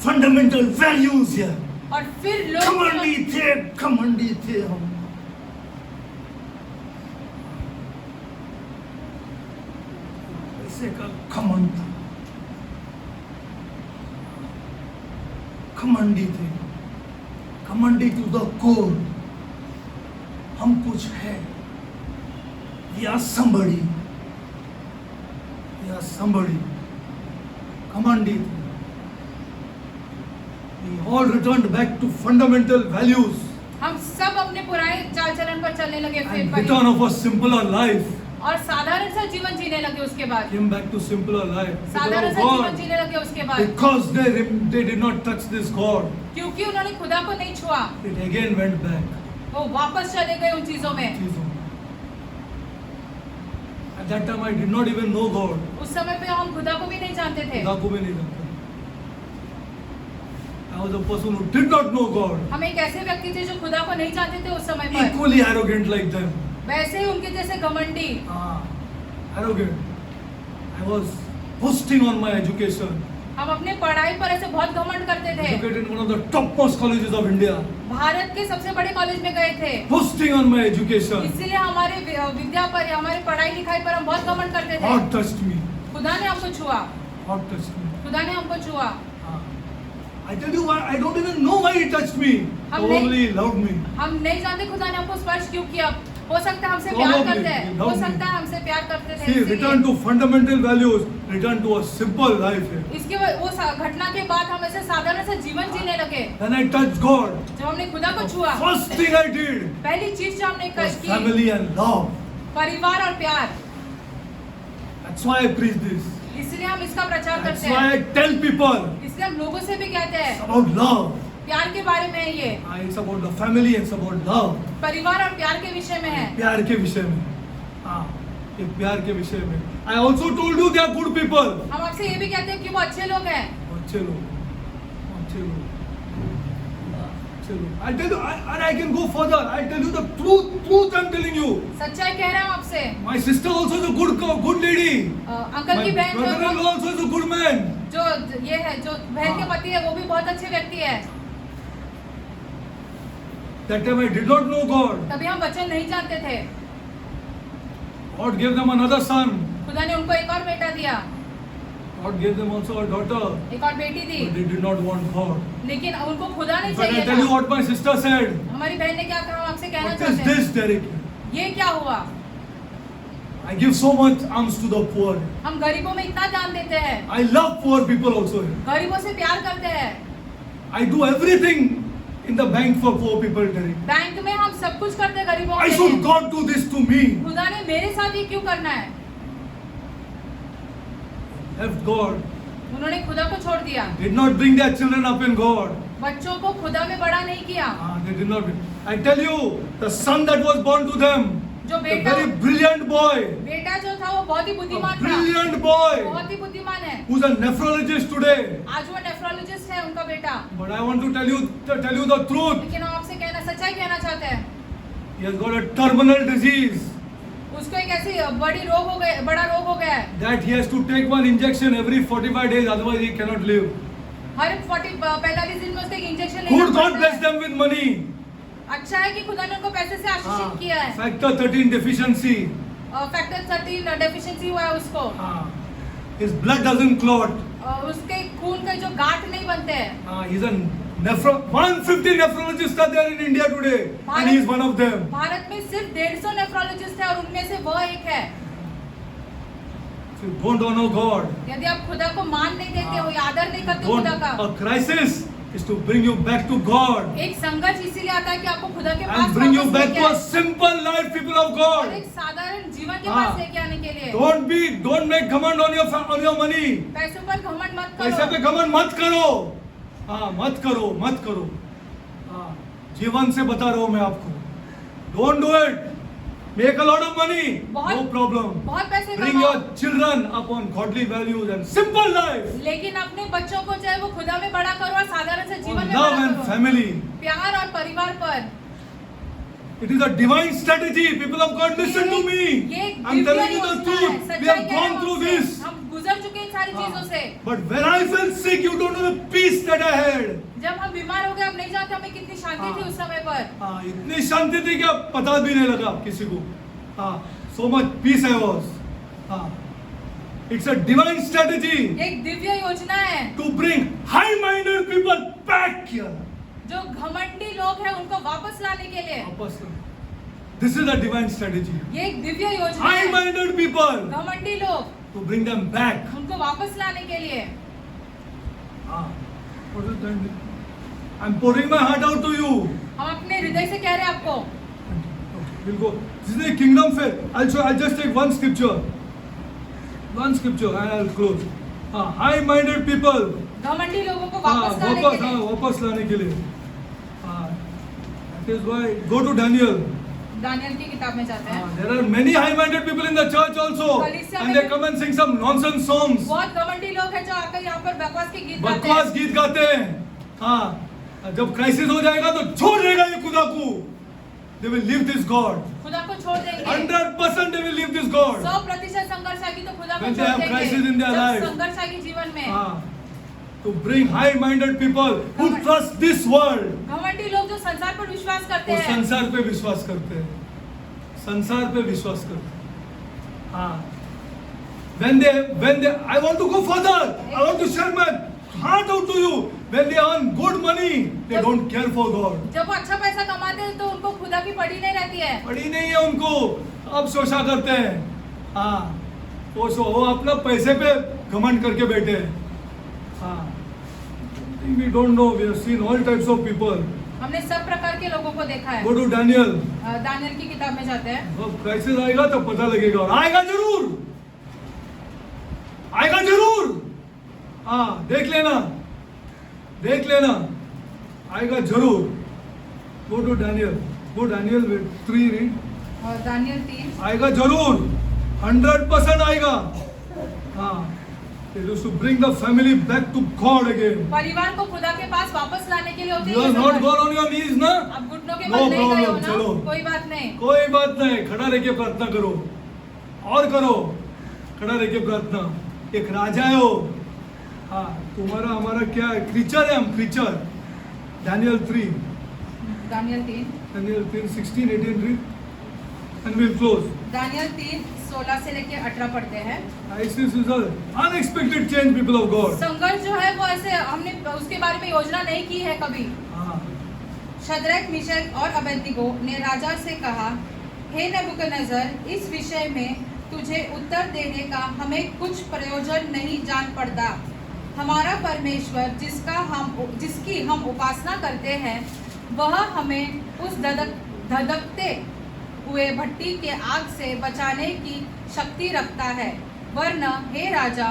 fundamental values here. और फिर लोग घमंडी थे हम. ऐसे का घमंड था. घमंडी थे. घमंडी टू द कोर. हम कुछ है. We are somebody. We are somebody. घमंडी थे. We all returned back to fundamental values हम सब अपने पुराने चाल चलन पर चलने लगे फिर and return of a simpler life. और साधारण सा जीवन जीने लगे उसके बाद Came back to simpler life. साधारण सा जीवन जीने लगे उसके बाद Because they did not touch this God, क्योंकि उन्होंने खुदा को नहीं छुआ it again went back. वो वापस चले गए उन चीजों में चीजों में. At that time I did not even know God. उस समय पे हम खुदा को भी नहीं जानते थे खुदा को भी नहीं जानता. I was a person who did not know God. हम एक ऐसे व्यक्ति थे जो खुदा को नहीं जानते थे उस समय पर Equally arrogant like them. वैसे ही उनके जैसे घमंडी arrogant. I was boasting on my education. हम अपने पढ़ाई पर ऐसे बहुत घमंड करते थे। Educated in one of the topmost colleges of India. Bharat के सबसे बड़े कॉलेज में गए थे। Boasting on my education. इसीलिए हमारे विद्या पर, हमारे पढ़ाई लिखाई पर हम बहुत घमंड करते थे। God touched me. खुदा ने हमको छुआ। God touched me. खुदा ने हमको छुआ। I tell you why, I don't even know why he touched me. Probably he loved me. हम नहीं जानते खुदा ने हमको स्पर्श क्यों किया। हो सकता है हमसे प्यार करते हैं, हो सकता है हमसे प्यार करते थे। See, return to fundamental values, return to a simple life here. इसके वो घटना के बाद हम ऐसे साधारण से जीवन जीने लगे। When I touched God, जब हमने खुदा को छुआ, first thing I did पहली चीज जो हमने was की, family and love. परिवार और प्यार। That's why I preach this. इसलिए हम इसका प्रचार That's करते why हैं। I tell people इसलिए हम लोगों से भी कहते हैं about love. प्यार के बारे में है ये। It's about the family, it's about love. परिवार और प्यार के विषय में है। प्यार के विषय में, हाँ, ये प्यार के विषय में। I also told you they are good people. हम आपसे ये भी कहते हैं कि वो अच्छे लोग हैं। अच्छे लोग, अच्छे लोग, अच्छे लोग। I tell you, and I can go further. I tell you the truth I'm telling you. सच्चाई कह रहे हैं हम आपसे। My sister also is a good lady. Uncle की My बहन brother-in-law also is a good man. जो ये है, जो बहन के पति है, वो भी बहुत अच्छे व्यक्ति है। That time I did not know God. तभी हम वचन नहीं जानते थे। God gave them another son. खुदा ने उनको एक और बेटा दिया, God gave them also a daughter. एक और बेटी दी, But they did not want God. लेकिन उनको खुदा नहीं But I चाहिए tell you था। what my sister said. हमारी बहन ने क्या कहा, हम आपसे कहना What is चाहते this, हैं, Derek? ये क्या हुआ? I give so much alms to the poor. हम गरीबों में इतना दान देते हैं, I love poor people also. गरीबों से प्यार करते हैं। I do everything in the bank for poor people, Derek. Bank में हम सब कुछ करते हैं गरीबों Why के should लिए। God do this to me? खुदा ने मेरे साथ ये क्यों करना है? Left God. उन्होंने खुदा को छोड़ दिया, Did not bring their children up in God. बच्चों को खुदा में बड़ा नहीं किया। They did not. I tell you, the son that was born to them, जो a बेटा, very brilliant boy, बेटा जो था वो बहुत ही a बुद्धिमान था, brilliant boy, बहुत ही बुद्धिमान है। who's a nephrologist today. आज वो नेफ्रोलॉजिस्ट है, उनका बेटा। But I want to tell you the truth. लेकिन हम आपसे सच्चाई कहना चाहते हैं, He has got a terminal disease उसको एक ऐसी बड़ा रोग हो गया है, that he has to take one injection every 45 days, otherwise he cannot live. हर 45 दिन में उसको एक इंजेक्शन लेना Good God पड़ता bless है। them with money. अच्छा है कि खुदा ने उनको पैसे से आशीषित किया है। Factor 13 deficiency. फैक्टर 13 डेफिशिएंसी हुआ है उसको। His blood doesn't clot. उसके खून के जो गांठ नहीं बनते हैं। He's a 150 nephrologists are there in India today, and he is one of them. Bharat में सिर्फ 150 नेफ्रोलॉजिस्ट है और उनमें से वह एक है। If you don't honor God, यदि आप खुदा को मान नहीं देते हो या आदर नहीं करते खुदा का, a crisis is to bring you back to God एक संघर्ष इसीलिए आता है कि आपको खुदा के पास and bring you वापस back लेके to a आए। simple life, people of और God. एक साधारण जीवन के पास लेके आने के लिए। Don't make घमंड on your money. पैसों पर घमंड मत पैसे करो। पे घमंड मत करो। मत करो। जीवन से बता रहा हूँ मैं आपको। Don't do it. Make a lot of money. No problem. बहुत पैसे Bring कमाओ, your children upon godly values and simple life. लेकिन अपने बच्चों को चाहे वो खुदा में बड़ा करो और साधारण से जीवन On में love बड़ा and करो। family. प्यार और परिवार पर। It is a divine strategy. People of God, listen to me. ये एक I'm Divya telling you the योजना है, truth. We सच्चाई have कह रहे gone हैं through हमसे। this. हम गुजर चुके इन सारी चीजों से। But when I felt sick, you don't know the peace that I had. जब हम बीमार हो गए, हम नहीं जानते हमें कितनी शांति थी उस समय पर। इतनी शांति थी कि पता भी नहीं लगा किसी को। So much peace I was. It's a divine strategy एक दिव्य योजना है to bring high-minded people back here. जो घमंडी लोग हैं उनको वापस लाने के लिए। This is a divine strategy. ये एक दिव्य योजना है High-minded people घमंडी लोग to bring them back. उनको वापस लाने के लिए। What is that? I'm pouring my heart out to you. हम अपने हृदय से कह रहे हैं आपको। We'll go. This is a kingdom faith. I'll just take one scripture. And I'll close. High-minded people. घमंडी लोगों को वापस लाने के लिए। वापस लाने के लिए. That is why go to Daniel. Daniel की किताब में जाते हैं। There are many high-minded people in the church also, and they come and sing some nonsense songs. बहुत घमंडी लोग हैं जो आकर यहाँ पर बकवास के गीत गाते हैं। बकवास गीत गाते हैं। जब क्राइसिस हो जाएगा तो छोड़ देगा ये खुदा को। they will leave this God. खुदा को छोड़ देंगे 100% they will leave this God. 100% संघर्ष आएगी तो खुदा को When they छोड़ have देंगे crisis in their life. जब संघर्ष आएगी जीवन में हाँ, to bring high-minded people who trust this world. घमंडी लोग जो संसार पर विश्वास करते वो हैं संसार पे विश्वास करते हैं, संसार पे विश्वास करते हैं. हाँ, when they, I want to go further. I want to share my heart out to you. When they earn good money, they don't care for God. जब वो अच्छा पैसा कमाते हैं तो उनको खुदा की पड़ी नहीं रहती है पड़ी नहीं है उनको, अब शोषा करते हैं. हाँ, वो अपना पैसे पे घमंड करके बैठे हैं. हाँ, we don't know. We have seen all types of people. हमने सब प्रकार के लोगों को देखा है. Go to Daniel. दानियल की किताब में जाते हैं. अब क्राइसिस आएगा तो पता लगेगा, और आएगा जरूर, आएगा जरूर. हाँ, देख लेना, आएगा जरूर. Go to Daniel. Go Daniel 3 read. और दानियल 3 आएगा जरूर, 100% आएगा. हाँ, they used to bring the family back to God again. परिवार को खुदा के पास वापस लाने के लिए होते You हैं are ये not संघर्ष. gone on your knees ना? अब घुटनों के No बल नहीं गए हो problem, ना चलो. कोई बात नहीं. कोई बात नहीं, खड़ा रह के प्रार्थना करो, और करो, खड़ा रह के प्रार्थना. एक राजा है वो. हाँ, तुम्हारा हमारा क्या है, क्रीचर है हम, creature. Daniel 3, Daniel 3 Daniel 3, 16, 18 read, and we'll close. Daniel 3 16 से लेके 18 पढ़ते हैं. This is an unexpected change, people of God. संघर्ष जो है वो ऐसे हमने उसके बारे में योजना नहीं की है कभी. हाँ, शद्रक, मिशक और अबेदनीगो ने राजा से कहा, हे नबूकदनेस्सर, इस विषय में तुझे उत्तर देने का हमें कुछ प्रयोजन नहीं जान पड़ता. हमारा परमेश्वर जिसकी हम उपासना करते हैं वह हमें उस धधकते हुए भट्टी के आग से बचाने की शक्ति रखता है. वरना हे राजा,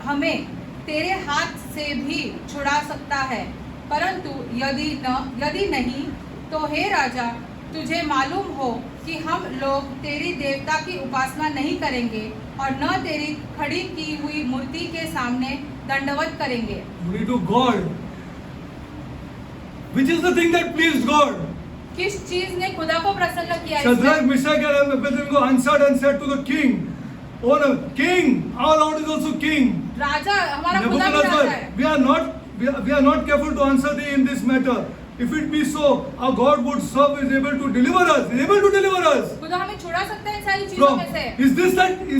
हमें तेरे हाथ से भी छुड़ा सकता है. परंतु यदि नहीं तो हे राजा, तुझे मालूम हो कि हम लोग तेरी देवता की उपासना नहीं करेंगे और न तेरी खड़ी की हुई मूर्ति के सामने दंडवत करेंगे. glory to God. Which is the thing that pleased God? किस चीज ने खुदा को प्रसन्न किया? Shadrach, Meshach, and Abednego answered and said to the king, "Oh no, king, our Lord is also king. राजा, हमारा खुदा भी राजा है. Nebuchadnezzar, we are not careful to answer thee in this matter. If it be so, our God would serve is able to deliver us. Is able to deliver us. खुदा हमें छुड़ा सकता है इन सारी चीजों में से.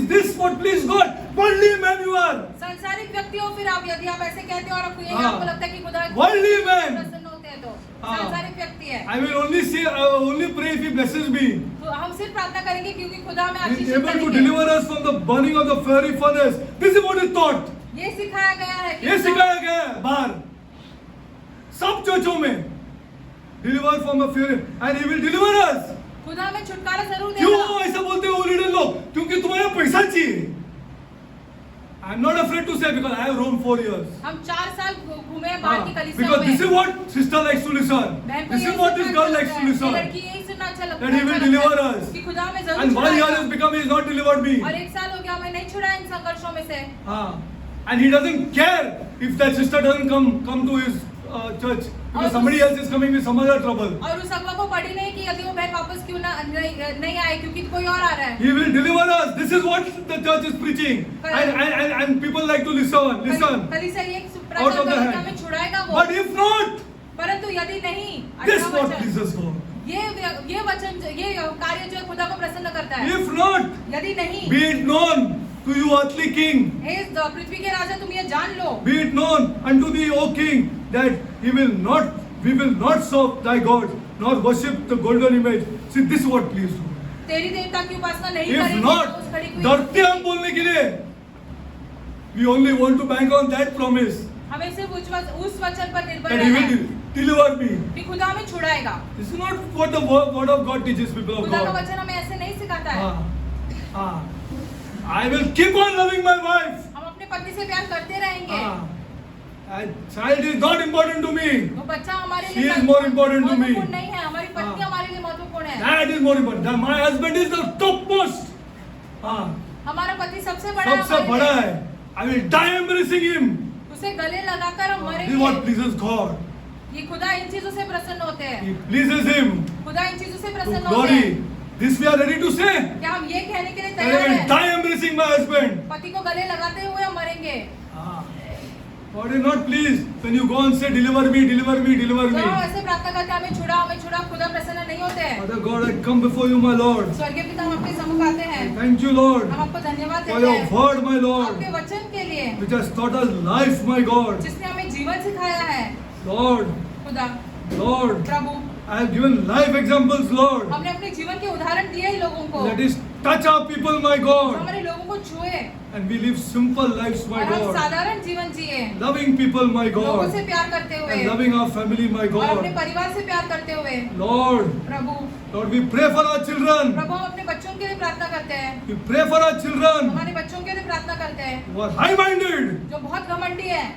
Is this what pleased God? Worldly man you are. सांसारिक व्यक्ति हो फिर आप, यदि आप ऐसे कहते हो और आपको लगता है कि खुदा Worldly man. प्रसन्न होते हैं तो सांसारिक व्यक्ति है. I will only pray if he blesses me. तो हम सिर्फ प्रार्थना करेंगे क्योंकि खुदा हमें He is Ashish able to देंगे. deliver us from the burning of the fiery furnace. This is what he thought. ये सिखाया गया है कि ये सिखाया गया है बाहर सब चर्चों में. Deliver from the fury and he will deliver us. खुदा हमें छुटकारा जरूर क्यों देगा. ऐसा बोलते हो लीडर लोग? क्योंकि तुम्हारा पैसा चाहिए. I am not afraid to say because I have roamed 4 years. हम 4 साल घूमे हैं बाहर की कलीसियाओं Because में. this is what sister likes to listen. बहन को This यही is what this सुनना girl अच्छा likes लगता to है. listen. ये लड़की यही सुनना अच्छा लगता That he will अच्छा deliver लगता है us. कि खुदा हमें जरूर And 1 year छुड़ाएगा. has become he has not delivered me. और 1 साल हो गया हमें नहीं छुड़ाया इन संघर्षों में से. And he doesn't care if that sister doesn't come to his church because somebody else is coming with some other trouble. और उस अगवा को पड़ी नहीं कि यदि वो बहन वापस क्यों नहीं आए क्योंकि कोई और आ रहा है. He will deliver us. This is what the church is preaching, and people like to listen. कलीसिया ये प्रचार Out of the करके hand. हमें छुड़ाएगा वो. But if not, परंतु यदि नहीं, this 18वां what वचन, pleases God. ये वचन, ये कार्य जो है खुदा को प्रसन्न करता है. If not, यदि नहीं, be it known to you, earthly king. हे पृथ्वी के राजा, तुम ये जान लो. Be it known unto thee, O king, that we will not serve thy gods, nor worship the golden image. See, this is what pleased God. तेरी देवता की उपासना नहीं If करेंगे. not, उस खड़ी हुई- डरते हम बोलने के लिए. We only want to bank on that promise हमें सिर्फ उस वचन पर निर्भर that he रहना है will deliver me. कि खुदा हमें छुड़ाएगा. This is not what the word of God teaches people of खुदा का God. वचन हमें ऐसे नहीं सिखाता है. I will keep on loving my wife. हम अपने पति से प्यार करते रहेंगे. And child is not important to me. वो बच्चा हमारे She लिए is more important to me. महत्वपूर्ण नहीं है. हमारी पत्नी हाँ. हमारे लिए महत्वपूर्ण है. That is more important. That my husband is the topmost. हमारा पति सबसे बड़ा है सबसे हमारे बड़ा लिए. है. I will die embracing him. उसे गले लगाकर हम This मरेंगे. is what pleases God. ये खुदा इन चीजों से प्रसन्न होते हैं, He pleases Him खुदा इन चीजों से to प्रसन्न होते glory. हैं। This we are ready to say. क्या हम ये कहने के लिए That I तैयार will हैं? die embracing my husband. पति को गले लगाते हुए हम मरेंगे। God is not pleased when you go and say, deliver me, deliver me, deliver जब me. हम ऐसे प्रार्थना करते हैं, हमें छुड़ा, खुदा प्रसन्न नहीं होते हैं। Father God, I come before you, my Lord. स्वर्गीय पिता, हम आपके सम्मुख आते हैं, Thank you, Lord, हम आपको धन्यवाद for देते your हैं word, my Lord, आपके वचन के लिए, which has taught us life, my God. जिसने हमें जीवन सिखाया है। Lord, खुदा, Lord, Prabhu, I have given life examples, Lord. हमने अपने जीवन के उदाहरण दिए ही लोगों को, Let us touch our people, my जो God, हमारे लोगों को छुए and we live simple lives, my और हम God. साधारण जीवन जिए, Loving people, my लोगों God, से प्यार करते हुए and loving our family, my और अपने God. परिवार से प्यार करते हुए। Lord, Prabhu, Lord, we pray for our children. प्रभु, हम अपने बच्चों के लिए प्रार्थना करते हैं, We pray for our children हमारे बच्चों के लिए प्रार्थना करते हैं who are high-minded जो बहुत घमंडी है।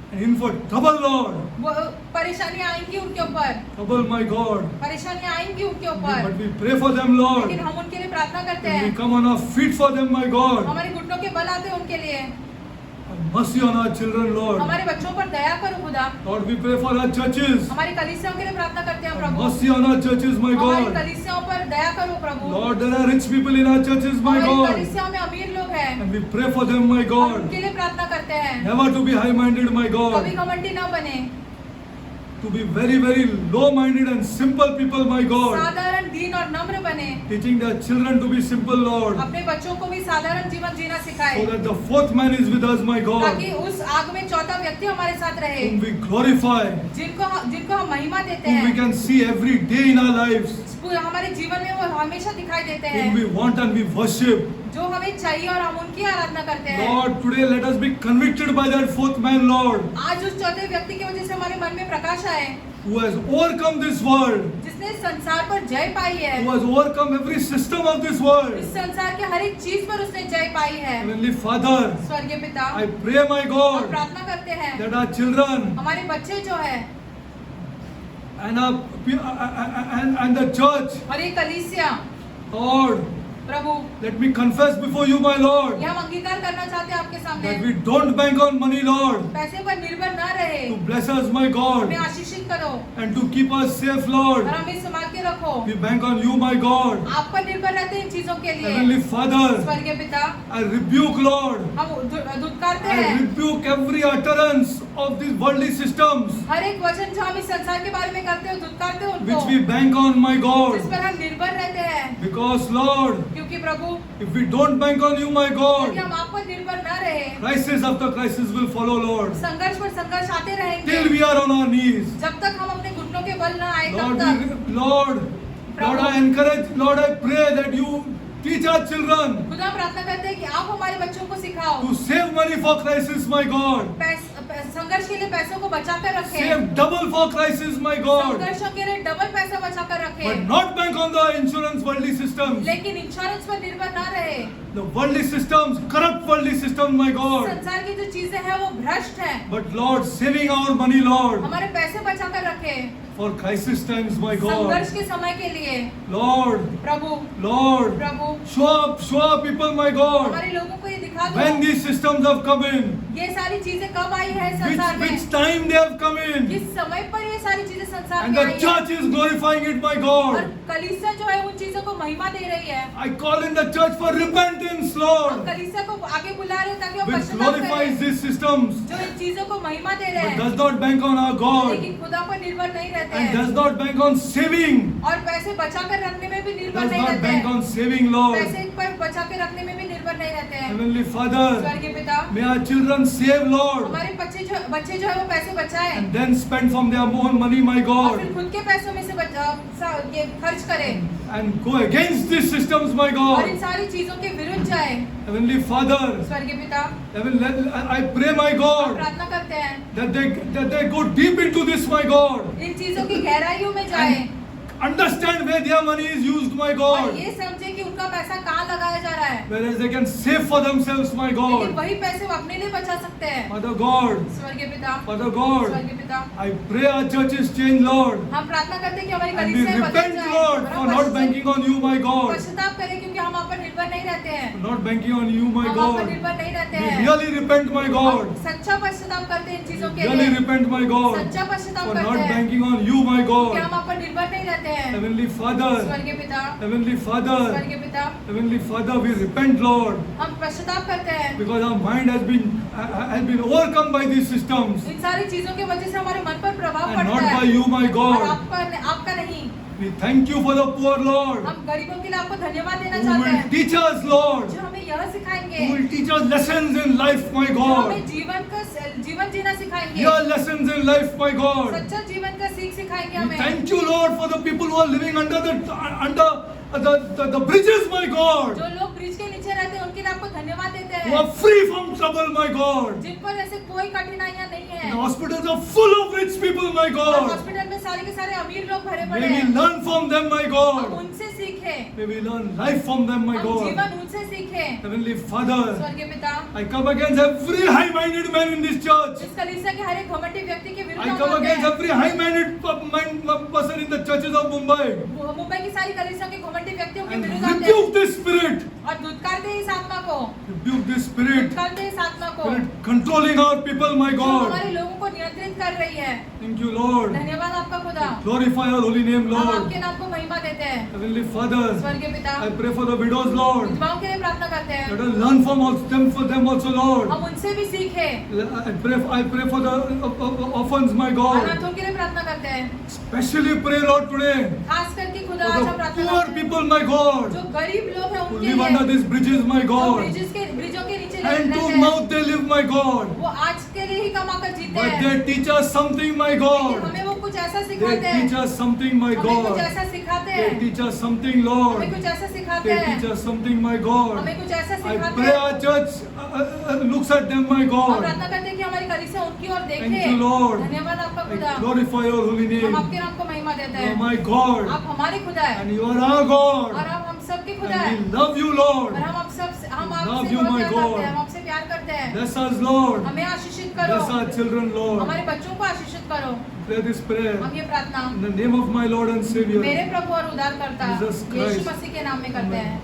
and in for trouble, Lord. वो परेशानियां आएंगी उनके ऊपर, Trouble, my God. परेशानियां आएंगी उनके ऊपर, But we pray for them, Lord. लेकिन हम उनके लिए प्रार्थना करते And we हैं, come on our feet for them, my God. हमारे घुटनों के बल आते हैं उनके लिए। Have mercy on our children, Lord. हमारे बच्चों पर दया करो खुदा। Lord, we pray for our churches. हमारी कलीसियाओं के लिए प्रार्थना करते हैं Have Prabhu. mercy on our churches, my हमारी God. कलीसियाओं पर दया करो प्रभु। Lord, there are rich people in our churches, my हमारी God. कलीसियाओं में अमीर लोग हैं, And we pray for them, my हम God. उनके लिए प्रार्थना करते हैं। Never to be high-minded, my कभी God. घमंडी ना बने, To be very, very low-minded and simple people, my God. साधारण, दीन और नम्र बने, Teaching their children to be simple, Lord. अपने बच्चों को भी साधारण जीवन जीना सिखाए, So that the fourth man is with us, my God. ताकि उस आग में चौथा व्यक्ति हमारे साथ रहे, Whom we glorify. जिनको हम महिमा देते Whom we हैं, can see every day in our lives. हमारे जीवन में वो हमेशा दिखाई देते Whom हैं, we want and we worship. जो हमें चाहिए और हम उनकी आराधना करते हैं। Lord, today let us be convicted by that fourth man, Lord, आज उस चौथे व्यक्ति की वजह से हमारे मन में प्रकाश आए, who has overcome this world, जिसने संसार पर जय पाई है, who has overcome every system of this world. इस संसार के हर एक चीज पर उसने जय पाई है। Heavenly Father, स्वर्गीय पिता, I pray, my हम God, प्रार्थना करते हैं, that our children हमारे बच्चे जो है and our and the church, और ये कलीसिया, Lord, Prabhu, let me confess before you, my Lord, ये हम अंगीकार करना चाहते हैं आपके that सामने, we don't bank on money, Lord, पैसे पर निर्भर ना रहे, to bless us, my God, हमें आशीषित करो and to keep us safe, और Lord. हमें संभाल के रखो। We bank on you, my God. आप पर निर्भर रहते हैं इन चीजों के लिए। Heavenly Father, स्वर्गीय पिता, I rebuke, Lord, हम धुतकारते I हैं rebuke every utterance of these worldly systems हर एक वचन जो हम इस संसार के बारे में करते हो, धुतकारते हो which उनको, we bank on, my जिस God. पर हम निर्भर रहते हैं, Because, Lord, क्योंकि प्रभु, if we don't bank on you, my यदि God, हम आप पर निर्भर न रहे, crisis after crisis will follow, Lord, संघर्ष पर संघर्ष आते till रहेंगे, we are on our knees. जब तक हम अपने घुटनों के बल न आए Lord, तब तक। Lord, I encourage, Lord, I pray that you teach our children खुदा प्रार्थना करते हैं कि आप हमारे बच्चों को सिखाओ, to save money for crisis, my God. संघर्ष के लिए पैसों को बचा कर रखें, Save double for crisis, my God. संघर्षों के लिए डबल पैसा बचा कर But रखें, not bank on the insurance worldly systems. लेकिन इंश्योरेंस पर निर्भर ना रहे। The worldly systems, corrupt worldly systems, my God. संसार की जो चीजें हैं वो भ्रष्ट हैं, But Lord, saving our money, Lord, हमारे पैसे बचा कर रखें, for crisis times, my संघर्ष God. के समय के लिए। Lord, Prabhu, Lord, Prabhu, show up people, my God. हमारे लोगों को ये दिखा When दो, these systems have come in, ये सारी चीजें कब आई है संसार में, which time they have come in, किस समय पर ये सारी चीजें संसार and में the आई church है, is glorifying it, my और God. कलीसिया जो है उन चीजों को महिमा दे रही है। I call in the church for repentance, हम Lord, कलीसिया को आगे बुला रहे हैं ताकि वो which पश्चाताप glorifies करें, these systems, जो इन चीजों को महिमा दे रहे but हैं, does not bank on our God, लेकिन खुदा पर निर्भर नहीं रहते and हैं, does not bank on saving, और पैसे बचा कर रखने में भी निर्भर does नहीं not रहते bank हैं, on saving, Lord. पैसे पर बचा के रखने में भी निर्भर नहीं रहते हैं। Heavenly Father, स्वर्गीय पिता, may our children save, Lord, हमारे बच्चे जो है वो पैसे बचाएं and then spend from their own money, my और God, फिर खुद के पैसों में से ये खर्च करें and go against these systems, my और इन God. सारी चीजों के विरुद्ध जाए। Heavenly Father, स्वर्गीय पिता, I pray, my हम God, प्रार्थना करते हैं that they go deep into this, my God, इन चीजों की गहराइयों में जाए and understand where their money is used, my और God. ये समझे कि उनका पैसा कहाँ लगाया जा रहा है, whereas they can save for themselves, my लेकिन God. वही पैसे वो अपने लिए बचा सकते हैं। Father God, स्वर्गीय पिता, Father God, स्वर्गीय पिता, I pray our churches change, Lord. हम प्रार्थना करते हैं कि हमारी And we कलीसियाएं बदल repent, जाएं, Lord, और for हम not banking on you, my God. पश्चाताप करें क्योंकि हम आप पर निर्भर नहीं रहते हैं, Not banking on you, my हम आप पर God. निर्भर नहीं रहते We हैं। really repent, my God. हम सच्चा पश्चाताप करते हैं इन चीजों के Really लिए, repent, my God, सच्चा पश्चाताप for करते not हैं banking on you, my कि God. हम आप पर निर्भर नहीं रहते हैं। Heavenly Father, स्वर्गीय पिता, Heavenly Father, स्वर्गीय पिता, Heavenly Father, we repent, Lord, हम पश्चाताप करते हैं because our mind has been overcome by these systems इन सारी चीजों की वजह से हमारे मन पर प्रभाव and पड़ता not by है, you, my और God. आपका नहीं। We thank you for the poor, Lord, हम गरीबों के लिए आपको धन्यवाद देना who चाहते will हैं, teach us, Lord, जो हमें यह सिखाएंगे, who will teach us lessons in life, my जो God. हमें जीवन जीना सिखाएंगे, Your lessons in life, my God. सच्चा जीवन का सीख सिखाएंगे We हमें। thank you, Lord, for the people who are living under the bridges, my God, जो लोग ब्रिज के नीचे रहते हैं उनके लिए आपको धन्यवाद देते who हैं, are free from trouble, my God. जिन पर ऐसे कोई कठिनाइयां नहीं The है। hospitals are full of rich people, my और God. हॉस्पिटल में सारे के सारे अमीर लोग भरे पड़े May we हैं, learn from them, my हम God. उनसे सीखें, May we learn life from them, my हम God. जीवन उनसे सीखें। Heavenly Father, स्वर्गीय पिता, I come against every high-minded man in this church. इस कलीसिया के हर एक घमंडी व्यक्ति के विरुद्ध I हम come आते against हैं। every high-minded person in the churches of Mumbai Mumbai की सारी कलीसिया के घमंडी व्यक्तियों के and विरुद्ध आते हैं rebuke this spirit. और धुतकारते हैं इस आत्मा को, Rebuke this spirit. धुतकारते हैं इस आत्मा को Spirit controlling our people, my जो God. हमारे लोगों को नियंत्रित कर रही है। Thank you, Lord. धन्यवाद आपका खुदा, Glorify your holy name, हम Lord. आपके नाम को महिमा देते हैं। Heavenly Father, स्वर्गीय पिता, I pray for the widows, Lord. विधवाओं के लिए प्रार्थना करते हैं, Let us learn from them also, Lord. हम उनसे भी सीखें। I pray for the orphans, my God. अनाथों के लिए प्रार्थना करते हैं, Especially pray, Lord, today खास करके खुदा for आज हम the प्रार्थना poor करते हैं, people, my God, जो गरीब लोग हैं who उनके live under लिए, these bridges, my जो God. ब्रिजों के नीचे Hand रहते to हैं, mouth they live, my God. वो आज के लिए ही कमाकर जीते But हैं, they teach us something, my लेकिन God. हमें वो कुछ ऐसा They सिखाते हैं, teach us something, my हमें कुछ God. ऐसा सिखाते They हैं, teach us something, हमें Lord. कुछ ऐसा सिखाते They हैं, teach us something, my God. हमें कुछ ऐसा I सिखाते pray हैं। our church looks at them, my हम God. प्रार्थना करते हैं कि हमारी कलीसिया उनकी ओर देखे। Thank you, Lord. धन्यवाद आपका खुदा, I glorify your holy हम name. आपके नाम को महिमा देते You are हैं। my God. आप हमारे खुदा है And you are our God. और हम सबके खुदा है, And we love you, Lord. और हम आपसे Love बहुत you, my प्यार God. करते हैं, हम आपसे प्यार करते हैं। Bless us, Lord. हमें आशीषित करो, Bless our children, Lord. हमारे बच्चों को आशीषित करो। Pray this prayer हम ये प्रार्थना in the name of my Lord and Savior. मेरे प्रभु और उद्धारकर्ता Jesus Christ. यीशु मसीह के नाम में करते हैं।